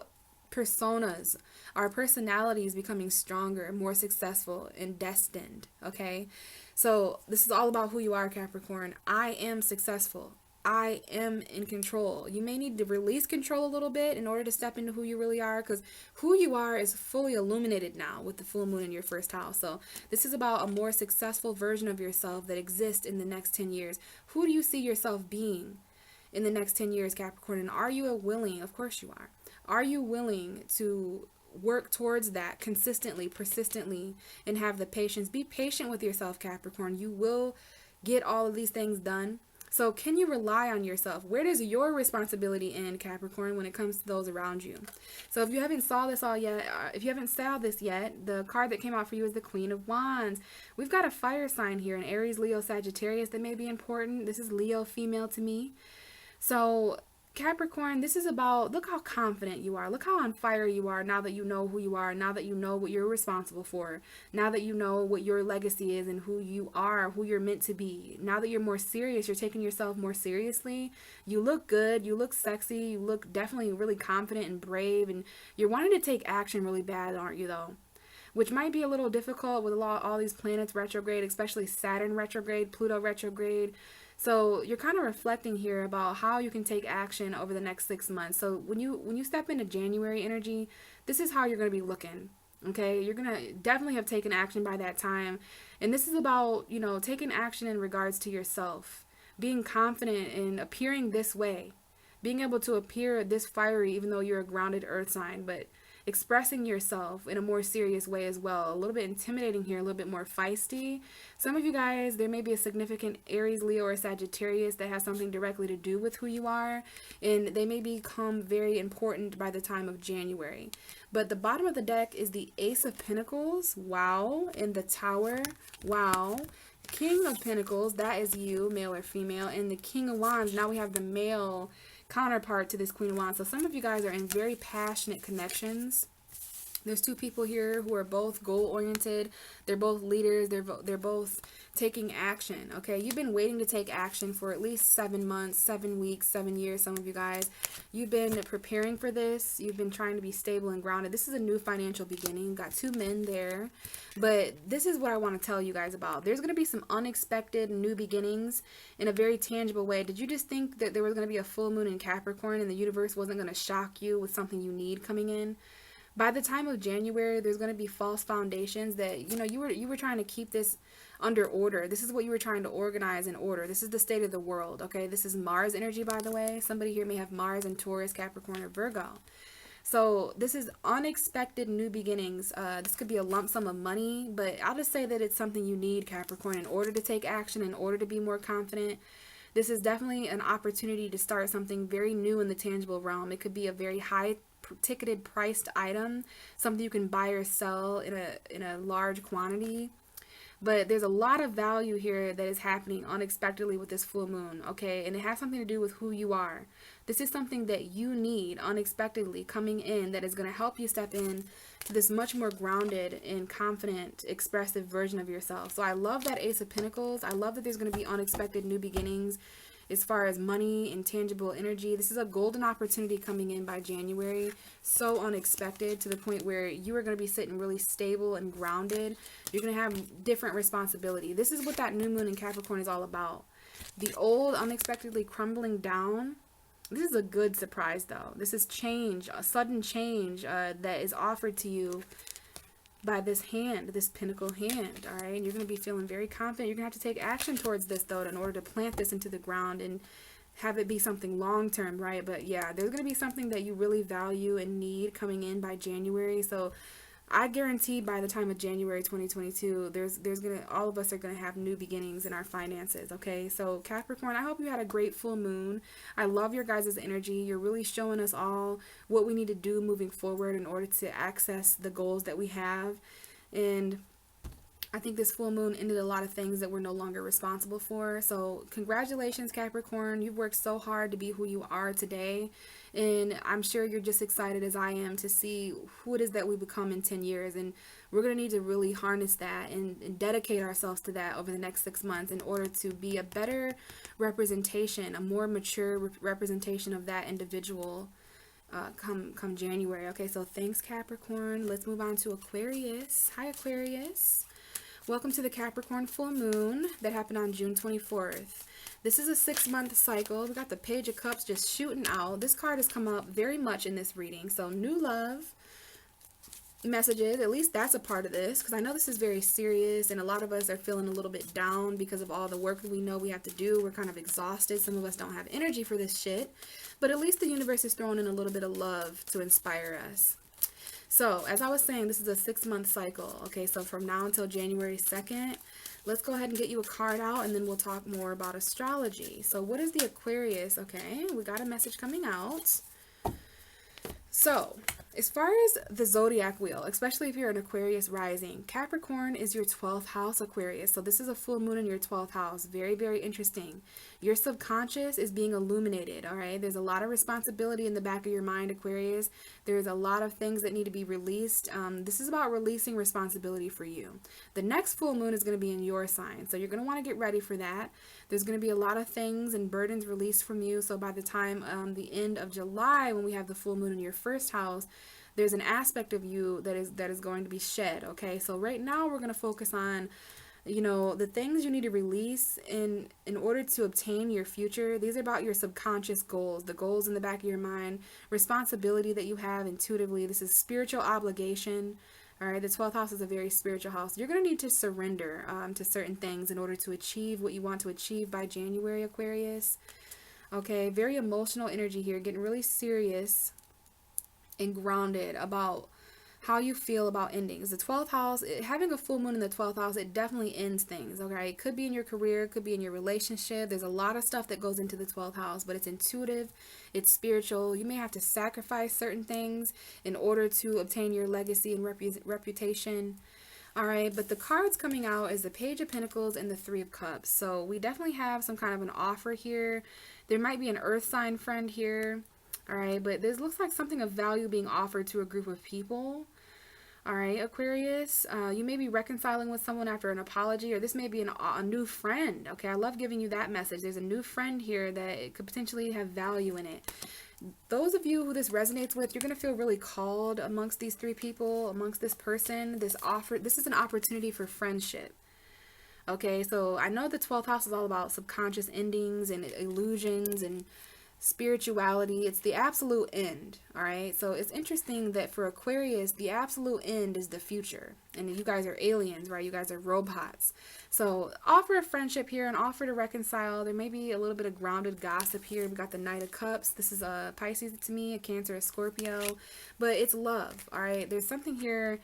personas, our personalities becoming stronger, more successful, and destined. Okay, so this is all about who you are, Capricorn. I am successful. I am in control. You may need to release control a little bit in order to step into who you really are, because who you are is fully illuminated now with the full moon in your first house. So this is about a more successful version of yourself that exists in the next 10 years. Who do you see yourself being in the next 10 years, Capricorn? And are you willing? Of course you are you willing to work towards that consistently, persistently, and have the patience? Be patient with yourself, Capricorn. You will get all of these things done. So can you rely on yourself? Where does your responsibility end, Capricorn, when it comes to those around you? So if you haven't saw this yet, the card that came out for you is the Queen of Wands. We've got a fire sign here, an Aries, Leo, Sagittarius, that may be important. This is Leo female to me. So Capricorn, this is about, look how confident you are. Look how on fire you are now that you know who you are, now that you know what you're responsible for, now that you know what your legacy is and who you are, who you're meant to be. Now that you're more serious, you're taking yourself more seriously. You look good, you look sexy, you look definitely really confident and brave, and you're wanting to take action really bad, aren't you, though? Which might be a little difficult with all these planets retrograde, especially Saturn retrograde, Pluto retrograde. So you're kind of reflecting here about how you can take action over the next 6 months. So when you step into January energy, this is how you're going to be looking. Okay, you're going to definitely have taken action by that time. And this is about, you know, taking action in regards to yourself, being confident in appearing this way, being able to appear this fiery even though you're a grounded earth sign, but expressing yourself in a more serious way as well. A little bit intimidating here, a little bit more feisty. Some of you guys, there may be a significant Aries, Leo, or Sagittarius that has something directly to do with who you are, and they may become very important by the time of January. But the bottom of the deck is the Ace of Pentacles, wow, and the Tower, wow. King of Pentacles, that is you, male or female, and the King of Wands, now we have the male counterpart to this Queen of Wands. So some of you guys are in very passionate connections. There's two people here who are both goal-oriented. They're both leaders. They're both taking action, okay? You've been waiting to take action for at least 7 months, 7 weeks, 7 years, some of you guys. You've been preparing for this. You've been trying to be stable and grounded. This is a new financial beginning. You've got 2 men there. But this is what I want to tell you guys about. There's going to be some unexpected new beginnings in a very tangible way. Did you just think that there was going to be a full moon in Capricorn and the universe wasn't going to shock you with something you need coming in? By the time of January, there's going to be false foundations that, you know, you were trying to keep this under order. This is what you were trying to organize in order. This is the state of the world, okay? This is Mars energy, by the way. Somebody here may have Mars in Taurus, Capricorn, or Virgo. So this is unexpected new beginnings. This could be a lump sum of money, but I'll just say that it's something you need, Capricorn, in order to take action, in order to be more confident. This is definitely an opportunity to start something very new in the tangible realm. It could be a very high ticketed priced item, something you can buy or sell in a large quantity. But there's a lot of value here that is happening unexpectedly with this full moon, okay? And it has something to do with who you are. This is something that you need unexpectedly coming in that is going to help you step in to this much more grounded and confident, expressive version of yourself. So I love that Ace of Pentacles. I love that there's going to be unexpected new beginnings as far as money and tangible energy. This is a golden opportunity coming in by January. So unexpected, to the point where you are going to be sitting really stable and grounded. You're going to have different responsibility. This is what that new moon in Capricorn is all about. The old unexpectedly crumbling down. This is a good surprise, though. This is change, a sudden change that is offered to you by this hand, this pentacle hand, all right? And you're going to be feeling very confident. You're going to have to take action towards this, though, in order to plant this into the ground and have it be something long-term, right? But yeah, there's going to be something that you really value and need coming in by January. So I guarantee by the time of January 2022, all of us are gonna have new beginnings in our finances, okay? So Capricorn, I hope you had a great full moon. I love your guys' energy. You're really showing us all what we need to do moving forward in order to access the goals that we have. And I think this full moon ended a lot of things that we're no longer responsible for. So congratulations, Capricorn. You've worked so hard to be who you are today. And I'm sure you're just excited as I am to see who it is that we become in 10 years. And we're going to need to really harness that and dedicate ourselves to that over the next 6 months in order to be a better representation, a more mature representation of that individual come January. Okay, so thanks, Capricorn. Let's move on to Aquarius. Hi, Aquarius. Welcome to the Capricorn full moon that happened on June 24th. This is a 6-month cycle. We got the Page of Cups just shooting out. This card has come up very much in this reading. So new love messages, at least that's a part of this, because I know this is very serious and a lot of us are feeling a little bit down because of all the work that we know we have to do. We're kind of exhausted. Some of us don't have energy for this shit, but at least the universe is throwing in a little bit of love to inspire us. So, as I was saying, this is a 6-month cycle. Okay, so from now until January 2nd, let's go ahead and get you a card out, and then we'll talk more about astrology. So, what is the Aquarius? Okay, we got a message coming out. So, as far as the zodiac wheel, especially if you're an Aquarius rising, Capricorn is your 12th house Aquarius. So this is a full moon in your 12th house. Very, very interesting. Your subconscious is being illuminated, all right? There's a lot of responsibility in the back of your mind, Aquarius. There's a lot of things that need to be released. This is about releasing responsibility for you. The next full moon is going to be in your sign. So you're going to want to get ready for that. There's going to be a lot of things and burdens released from you. So by the time the end of July, when we have the full moon in your first house, there's an aspect of you that is going to be shed. Okay, so right now we're going to focus on, you know, the things you need to release in order to obtain your future. These are about your subconscious goals, the goals in the back of your mind, responsibility that you have intuitively. This is spiritual obligation. All right, the 12th house is a very spiritual house. You're going to need to surrender to certain things in order to achieve what you want to achieve by January, Aquarius. Okay, very emotional energy here, getting really serious and grounded about how you feel about endings. The 12th house, having a full moon in the 12th house, it definitely ends things, okay? It could be in your career, it could be in your relationship. There's a lot of stuff that goes into the 12th house, but it's intuitive, it's spiritual. You may have to sacrifice certain things in order to obtain your legacy and reputation. All right, but the cards coming out is the Page of Pentacles and the Three of Cups. So we definitely have some kind of an offer here. There might be an earth sign friend here. All right, but this looks like something of value being offered to a group of people. All right, Aquarius, you may be reconciling with someone after an apology, or this may be a new friend. Okay, I love giving you that message. There's a new friend here that it could potentially have value in it. Those of you who this resonates with, you're going to feel really called amongst these three people, amongst this person. This is an opportunity for friendship. Okay, so I know the 12th house is all about subconscious endings and illusions and spirituality. It's the absolute end. All right, so it's interesting that for Aquarius, the absolute end is the future, and you guys are aliens, right? You guys are robots. So offer a friendship here and offer to reconcile. There may be a little bit of grounded gossip here. We got the Knight of Cups. This is a Pisces to me, a Cancer, a Scorpio, but it's love. All right, there's something here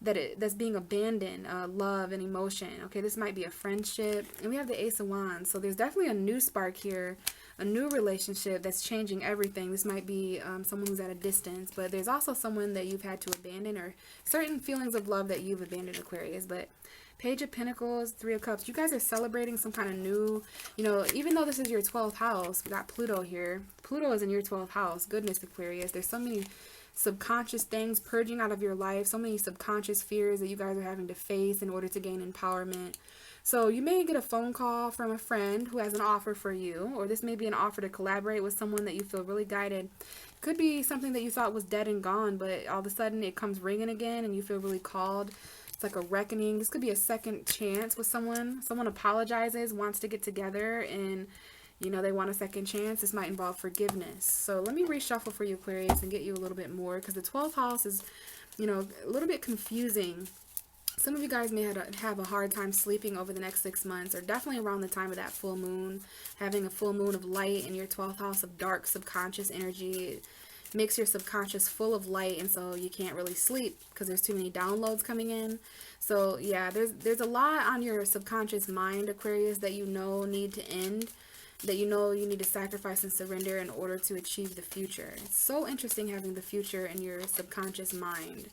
that's being abandoned, love and emotion. Okay, this might be a friendship, and we have the Ace of Wands. So there's definitely a new spark here a new relationship that's changing everything. This might be someone who's at a distance, but there's also someone that you've had to abandon, or certain feelings of love that you've abandoned, Aquarius. But Page of Pentacles, Three of Cups, you guys are celebrating some kind of new, you know, even though this is your 12th house, we got Pluto here. Pluto is in your 12th house. Goodness, Aquarius. There's so many subconscious things purging out of your life, so many subconscious fears that you guys are having to face in order to gain empowerment. So you may get a phone call from a friend who has an offer for you, or this may be an offer to collaborate with someone that you feel really guided. Could be something that you thought was dead and gone, but all of a sudden it comes ringing again and you feel really called. It's like a reckoning. This could be a second chance with someone. Someone apologizes, wants to get together, and you know they want a second chance. This might involve forgiveness. So let me reshuffle for you, Aquarius, and get you a little bit more, because the 12th house is, you know, a little bit confusing. Some of you guys may have a hard time sleeping over the next 6 months, or definitely around the time of that full moon. Having a full moon of light in your 12th house of dark subconscious energy makes your subconscious full of light, and so you can't really sleep because there's too many downloads coming in. So yeah, there's a lot on your subconscious mind, Aquarius, that you know need to end, that you know you need to sacrifice and surrender in order to achieve the future. It's so interesting having the future in your subconscious mind.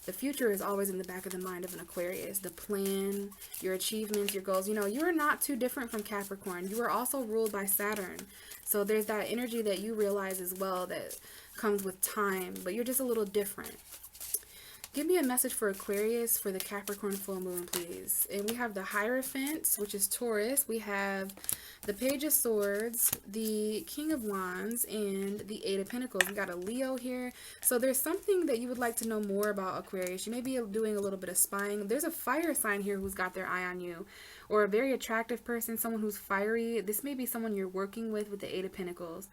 The future is always in the back of the mind of an Aquarius. The plan, your achievements, your goals. You know, you are not too different from Capricorn. You are also ruled by Saturn. So there's that energy that you realize as well that comes with time, but you're just a little different. Give me a message for Aquarius for the Capricorn full moon, please. And we have the Hierophant, which is Taurus. We have the Page of Swords, the King of Wands, and the Eight of Pentacles. We got a Leo here. So there's something that you would like to know more about, Aquarius. You may be doing a little bit of spying. There's a fire sign here who's got their eye on you, or a very attractive person, someone who's fiery. This may be someone you're working with the Eight of Pentacles.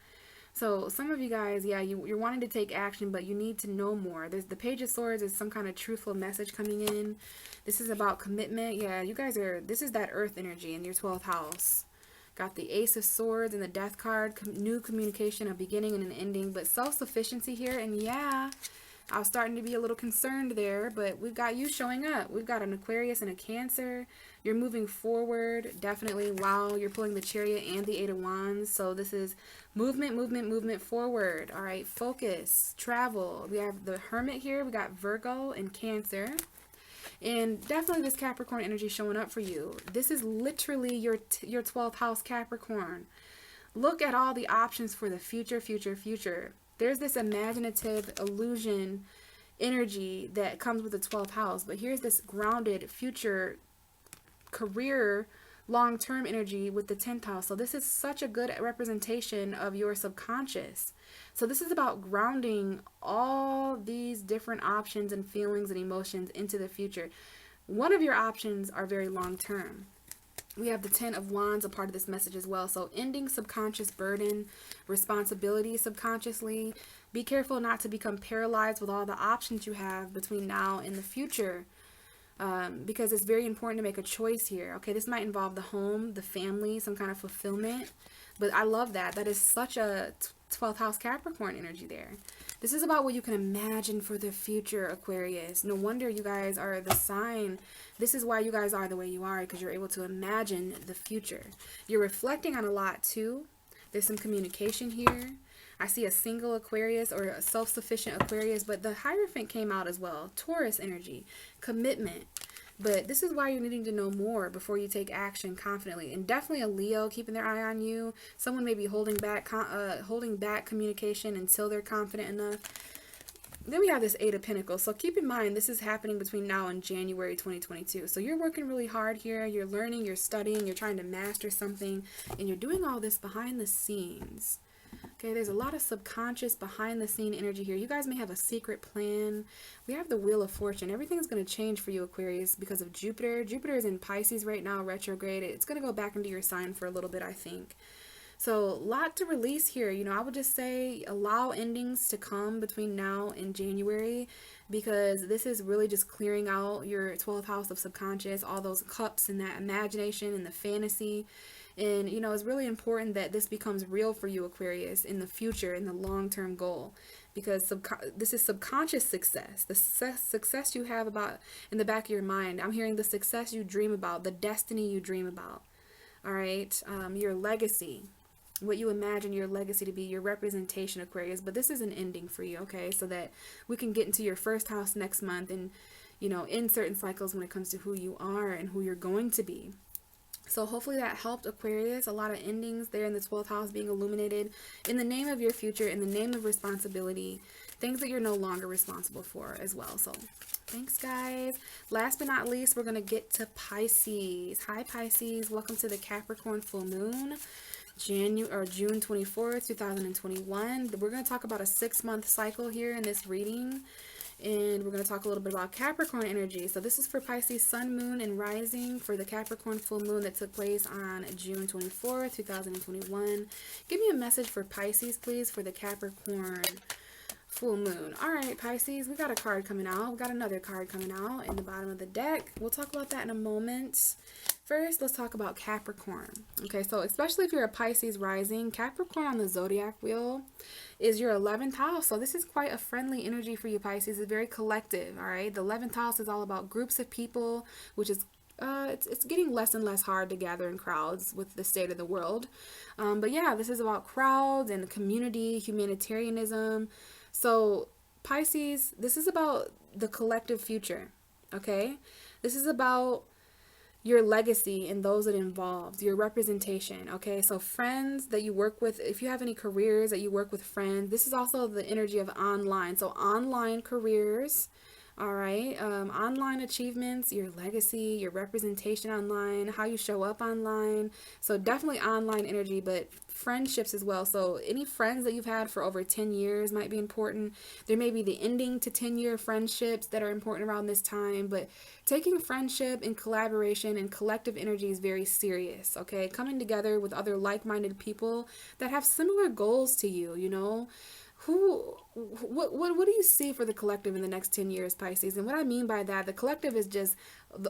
So some of you guys, yeah, you're wanting to take action, but you need to know more. There's the Page of Swords is some kind of truthful message coming in. This is about commitment. Yeah, you guys are, this is that earth energy in your 12th house. Got the Ace of Swords and the Death card. New communication, a beginning and an ending, but self-sufficiency here. And yeah, I was starting to be a little concerned there, but we've got you showing up. We've got an Aquarius and a Cancer. You're moving forward, definitely. Wow, you're pulling the Chariot and the Eight of Wands. So this is movement, movement, movement forward. All right, focus, travel. We have the Hermit here. We got Virgo and Cancer. And definitely this Capricorn energy showing up for you. This is literally your 12th house Capricorn. Look at all the options for the future, future, future. There's this imaginative illusion energy that comes with the 12th house. But here's this grounded future career long-term energy with the 10th house. So this is such a good representation of your subconscious. So this is about grounding all these different options and feelings and emotions into the future. One of your options are very long-term. We have the 10 of Wands, a part of this message as well. So ending subconscious burden, responsibility subconsciously. Be careful not to become paralyzed with all the options you have between now and the future. Because it's very important to make a choice here. Okay, this might involve the home, the family, some kind of fulfillment. But I love that. That is such a 12th house Capricorn energy there. This is about what you can imagine for the future, Aquarius. No wonder you guys are the sign. This is why you guys are the way you are, because you're able to imagine the future. You're reflecting on a lot too. There's some communication here. I see a single Aquarius or a self-sufficient Aquarius, but the Hierophant came out as well. Taurus energy, commitment. But this is why you're needing to know more before you take action confidently. And definitely a Leo keeping their eye on you. Someone may be holding back communication until they're confident enough. Then we have this Eight of Pentacles. So keep in mind, this is happening between now and January 2022. So you're working really hard here. You're learning, you're studying, you're trying to master something. And you're doing all this behind the scenes. Okay, there's a lot of subconscious behind the scene energy here. You guys may have a secret plan. We have the Wheel of Fortune. Everything's going to change for you, Aquarius, because of Jupiter. Jupiter is in Pisces right now, retrograde. It's going to go back into your sign for a little bit, I think. So a lot to release here. You know, I would just say allow endings to come between now and January, because this is really just clearing out your 12th house of subconscious, all those cups and that imagination and the fantasy. And, you know, it's really important that this becomes real for you, Aquarius, in the future, in the long-term goal. Because this is subconscious success. The success you have about in the back of your mind. I'm hearing the success you dream about, the destiny you dream about. All right? Your legacy. what you imagine your legacy to be, your representation, Aquarius. But this is an ending for you, okay? So that we can get into your first house next month and, you know, in certain cycles when it comes to who you are and who you're going to be. So hopefully that helped, Aquarius. A lot of endings there in the 12th house being illuminated in the name of your future, in the name of responsibility, things that you're no longer responsible for as well. So thanks, guys. Last but not least, we're going to get to Pisces. Hi, Pisces. Welcome to the Capricorn full moon, June 24th, 2021. We're going to talk about a 6-month cycle here in this reading. And we're going to talk a little bit about Capricorn energy. So this is for Pisces sun, moon, and rising for the Capricorn full moon that took place on June 24th, 2021. Give me a message for Pisces, please, for the Capricorn full moon. All right, Pisces, we got a card coming out. We got another card coming out in the bottom of the deck. We'll talk about that in a moment. First, let's talk about Capricorn. Okay, so especially if you're a Pisces rising, Capricorn on the zodiac wheel is your 11th house. So this is quite a friendly energy for you, Pisces. It's very collective, all right? The 11th house is all about groups of people, which is it's getting less and less hard to gather in crowds with the state of the world. But yeah, this is about crowds and community, humanitarianism. So Pisces, this is about the collective future, okay? This is about your legacy and those it involves, your representation, okay? So friends that you work with, if you have any careers that you work with friends, this is also the energy of online. So online careers, all right? Online achievements, your legacy, your representation online, how you show up online. So definitely online energy, but friendships as well. So any friends that you've had for over 10 years might be important. There may be the ending to 10-year friendships that are important around this time, but taking friendship and collaboration and collective energy is very serious, okay? Coming together with other like-minded people that have similar goals to you, you know? What do you see for the collective in the next 10 years, Pisces? And what I mean by that, the collective is just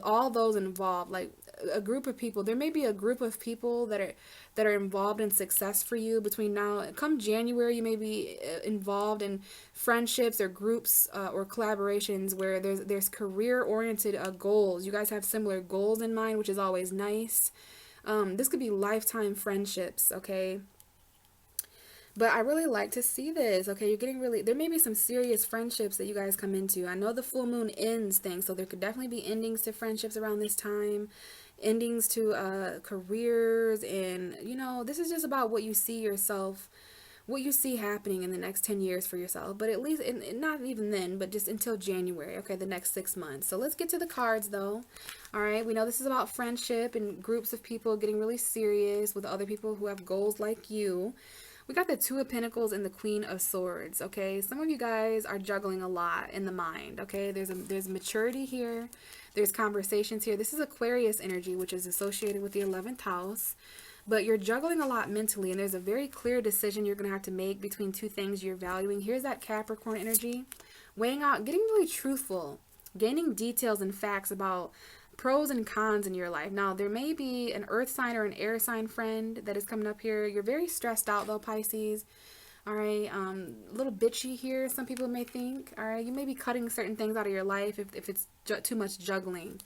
all those involved, like a group of people. There may be a group of people that are involved in success for you between now, come January. You may be involved in friendships or groups or collaborations where there's career-oriented goals. You guys have similar goals in mind, which is always nice. This could be lifetime friendships, okay? But I really like to see this, okay? You're getting really, there may be some serious friendships that you guys come into. I know the full moon ends things, so there could definitely be endings to friendships around this time, endings to careers, and, you know, this is just about what you see yourself, what you see happening in the next 10 years for yourself. But at least, not even then, but just until January, okay, the next 6 months. So let's get to the cards, though. All right, we know this is about friendship and groups of people getting really serious with other people who have goals like you. We got the Two of Pentacles and the Queen of Swords, okay? Some of you guys are juggling a lot in the mind, okay? There's maturity here. There's conversations here. This is Aquarius energy, which is associated with the 11th house. But you're juggling a lot mentally, and there's a very clear decision you're going to have to make between two things you're valuing. Here's that Capricorn energy. Weighing out, getting really truthful, gaining details and facts about pros and cons in your life. Now, there may be an earth sign or an air sign friend that is coming up here. You're very stressed out, though, Pisces. All right, a little bitchy here, some people may think. All right, you may be cutting certain things out of your life if it's too much juggling.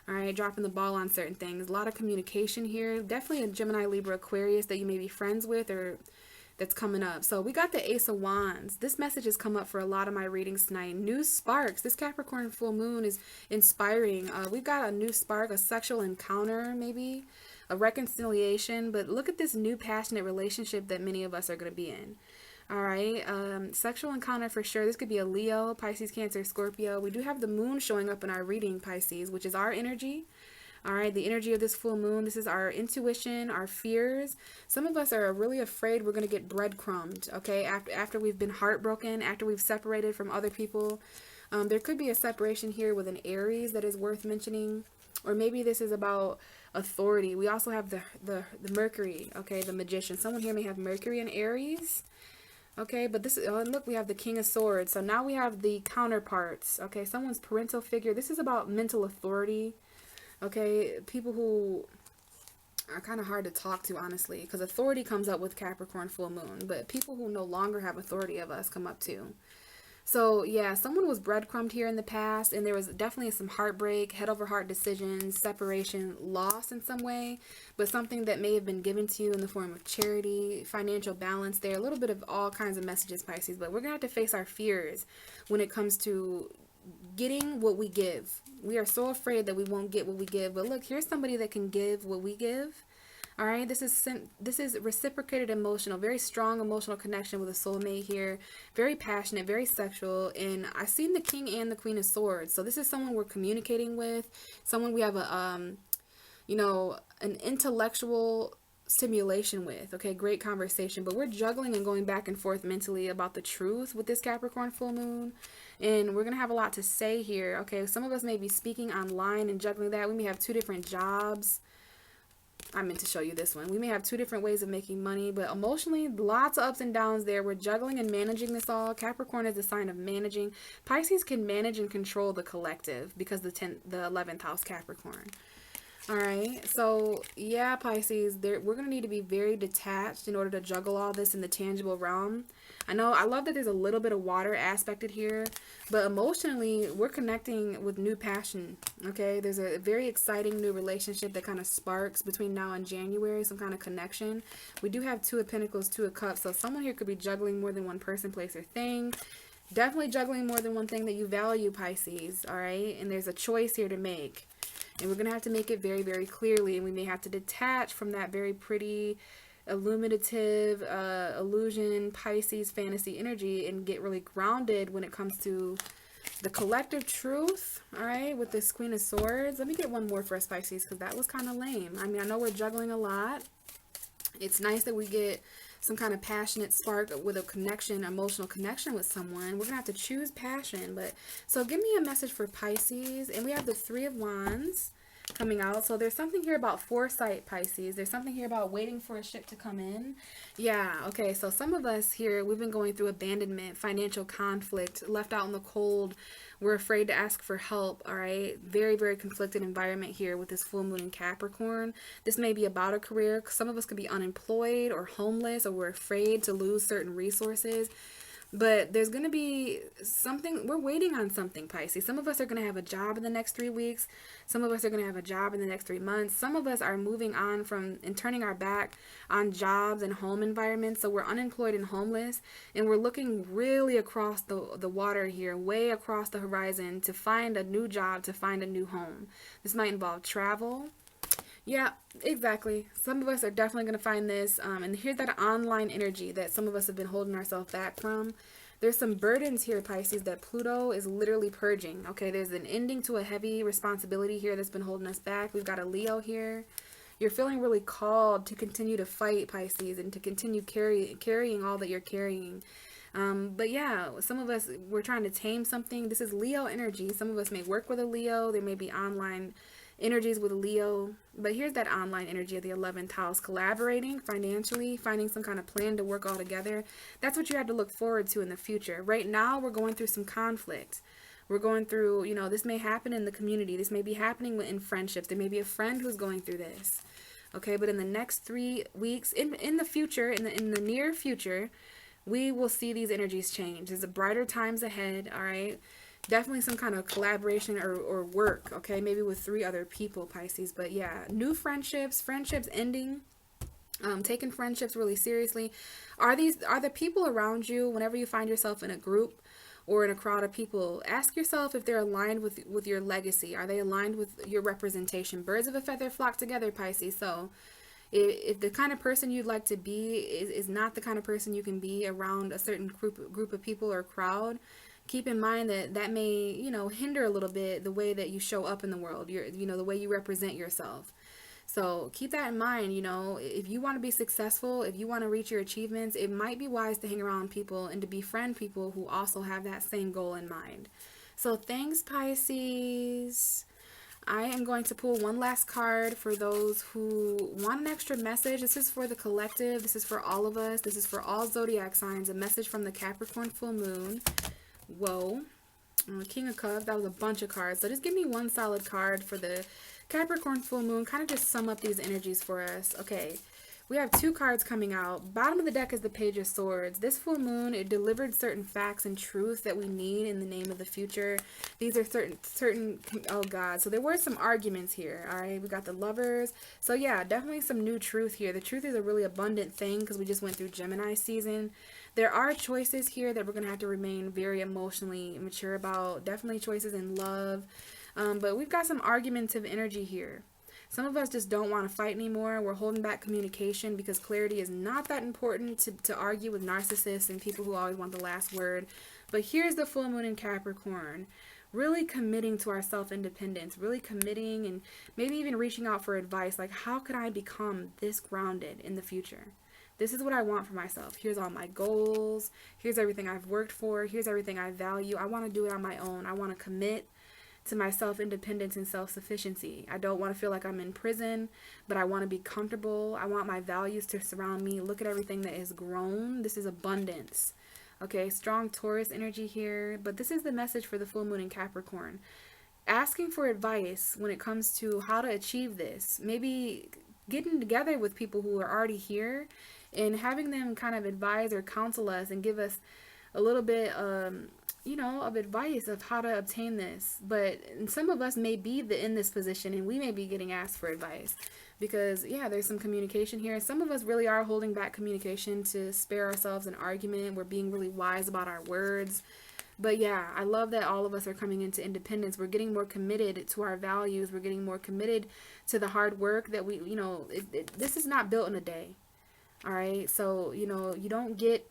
All right, dropping the ball on certain things. A lot of communication here. Definitely a Gemini, Libra, Aquarius that you may be friends with or that's coming up. So we got the Ace of Wands. This message has come up for a lot of my readings tonight. New sparks. This Capricorn full moon is inspiring. We've got a new spark, a sexual encounter, maybe a reconciliation. But look at this new passionate relationship that many of us are going to be in. All right, sexual encounter for sure. This could be a Leo, Pisces, Cancer, Scorpio. We do have the moon showing up in our reading, Pisces, which is our energy. All right, the energy of this full moon. This is our intuition, our fears. Some of us are really afraid we're going to get breadcrumbed, okay, after we've been heartbroken, after we've separated from other people. There could be a separation here with an Aries that is worth mentioning. Or maybe this is about authority. We also have the Mercury, okay, the Magician. Someone here may have Mercury and Aries. Okay, but this is, oh, look, we have the King of Swords. So now we have the counterparts. Okay, someone's parental figure. This is about mental authority. Okay, people who are kind of hard to talk to, honestly, because authority comes up with Capricorn full moon, but people who no longer have authority of us come up too. So yeah, someone was breadcrumbed here in the past, and there was definitely some heartbreak, head over heart decisions, separation, loss in some way, but something that may have been given to you in the form of charity, financial balance there, a little bit of all kinds of messages, Pisces. But we're gonna have to face our fears when it comes to getting what we give. We are so afraid that we won't get what we give, but look, here's somebody that can give what we give. All right, this is reciprocated emotional, very strong emotional connection with a soulmate here, very passionate, very sexual, and I've seen the King and the Queen of Swords. So this is someone we're communicating with, someone we have a you know, an intellectual stimulation with. Okay, great conversation, but we're juggling and going back and forth mentally about the truth with this Capricorn full moon, and we're gonna have a lot to say here. Okay, some of us may be speaking online and juggling that. We may have two different jobs. I meant to show you this one. We may have two different ways of making money, but emotionally, lots of ups and downs there. We're juggling and managing this all. Capricorn is a sign of managing. Pisces can manage and control the collective because the 11th house Capricorn. All right, so yeah, Pisces, we're going to need to be very detached in order to juggle all this in the tangible realm. I love that there's a little bit of water aspected here, but emotionally, we're connecting with new passion, okay? There's a very exciting new relationship that kind of sparks between now and January, some kind of connection. We do have Two of Pentacles, Two of Cups, so someone here could be juggling more than one person, place, or thing. Definitely juggling more than one thing that you value, Pisces, all right? And there's a choice here to make. And we're going to have to make it very, very clearly. And we may have to detach from that very pretty, illuminative, illusion, Pisces, fantasy energy and get really grounded when it comes to the collective truth. All right, with this Queen of Swords. Let me get one more for us, Pisces, because that was kind of lame. I mean, I know we're juggling a lot. It's nice that we get some kind of passionate spark with a connection, emotional connection with someone. We're going to have to choose passion. But so give me a message for Pisces. And we have the Three of Wands coming out. So there's something here about foresight, Pisces. There's something here about waiting for a ship to come in. Yeah, okay. So some of us here, we've been going through abandonment, financial conflict, left out in the cold. We're afraid to ask for help, all right? Very, very conflicted environment here with this full moon in Capricorn. This may be about a career. Some of us could be unemployed or homeless, or we're afraid to lose certain resources. But there's going to be something, we're waiting on something, Pisces. Some of us are going to have a job in the next 3 weeks. Some of us are going to have a job in the next 3 months. Some of us are moving on from and turning our back on jobs and home environments. So we're unemployed and homeless. And we're looking really across the water here, way across the horizon to find a new job, to find a new home. This might involve travel. Yeah, exactly. Some of us are definitely going to find this. And here's that online energy that some of us have been holding ourselves back from. There's some burdens here, Pisces, that Pluto is literally purging. Okay, there's an ending to a heavy responsibility here that's been holding us back. We've got a Leo here. You're feeling really called to continue to fight, Pisces, and to continue carrying all that you're carrying. But yeah, some of us, we're trying to tame something. This is Leo energy. Some of us may work with a Leo. There may be online energies with Leo, but here's that online energy of the 11th house, collaborating financially, finding some kind of plan to work all together. That's what you have to look forward to in the future. Right now, we're going through some conflict. We're going through, you know, this may happen in the community. This may be happening in friendships. There may be a friend who's going through this. Okay, but in the next 3 weeks, in the future, in the near future, we will see these energies change. There's a brighter times ahead, all right? Definitely some kind of collaboration or work, okay? Maybe with 3 other people, Pisces. But yeah, new friendships ending, taking friendships really seriously. Are the people around you, whenever you find yourself in a group or in a crowd of people, ask yourself if they're aligned with your legacy. Are they aligned with your representation? Birds of a feather flock together, Pisces. So if the kind of person you'd like to be is not the kind of person you can be around a certain group of people or crowd, keep in mind that may, you know, hinder a little bit the way that you show up in the world, the way you represent yourself. So keep that in mind. You know, if you want to be successful, if you want to reach your achievements, it might be wise to hang around people and to befriend people who also have that same goal in mind. So thanks, Pisces. I am going to pull one last card for those who want an extra message. This is for the collective. This is for all of us. This is for all zodiac signs. A message from the Capricorn full moon. Whoa. King of Cups. That was a bunch of cards. So just give me one solid card for the Capricorn full moon. Kind of just sum up these energies for us. Okay. We have two cards coming out. Bottom of the deck is the Page of Swords. This full moon, it delivered certain facts and truth that we need in the name of the future. These are certain, oh God. So there were some arguments here, all right? We got the Lovers. So yeah, definitely some new truth here. The truth is a really abundant thing because we just went through Gemini season. There are choices here that we're going to have to remain very emotionally mature about. Definitely choices in love. But we've got some argumentative energy here. Some of us just don't want to fight anymore. We're holding back communication because clarity is not that important to argue with narcissists and people who always want the last word. But here's the full moon in Capricorn. Really committing to our self-independence, really committing and maybe even reaching out for advice. Like, how can I become this grounded in the future? This is what I want for myself. Here's all my goals. Here's everything I've worked for. Here's everything I value. I want to do it on my own. I want to commit to my self-independence and self-sufficiency. I don't want to feel like I'm in prison, but I want to be comfortable. I want my values to surround me. Look at everything that is grown. This is abundance. Okay, strong Taurus energy here, but this is the message for the full moon in Capricorn. Asking for advice when it comes to how to achieve this. Maybe getting together with people who are already here and having them kind of advise or counsel us and give us a little bit of advice of how to obtain this. But some of us may be in this position and we may be getting asked for advice because, yeah, there's some communication here. Some of us really are holding back communication to spare ourselves an argument. We're being really wise about our words. But yeah, I love that all of us are coming into independence. We're getting more committed to our values. We're getting more committed to the hard work that we, this is not built in a day. All right. So, you don't get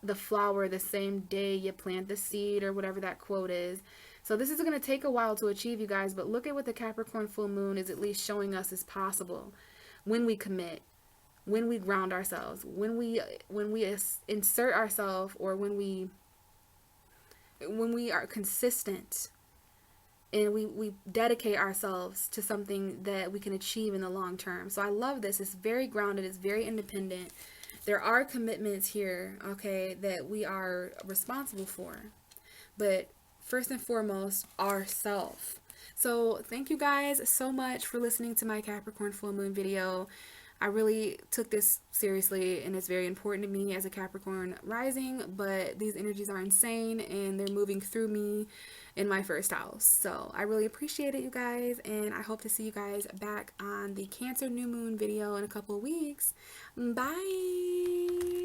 the flower the same day you plant the seed or whatever that quote is. So this is going to take a while to achieve, you guys, but look at what the Capricorn full moon is at least showing us is possible when we commit, when we ground ourselves, when we insert ourselves, or when we are consistent and we dedicate ourselves to something that we can achieve in the long term. So I love this. It's very grounded. It's very independent. There are commitments here, okay, that we are responsible for. But first and foremost, ourself. So thank you guys so much for listening to my Capricorn full moon video. I really took this seriously and it's very important to me as a Capricorn rising, but these energies are insane and they're moving through me in my first house. So I really appreciate it, you guys, and I hope to see you guys back on the Cancer new moon video in a couple of weeks. Bye.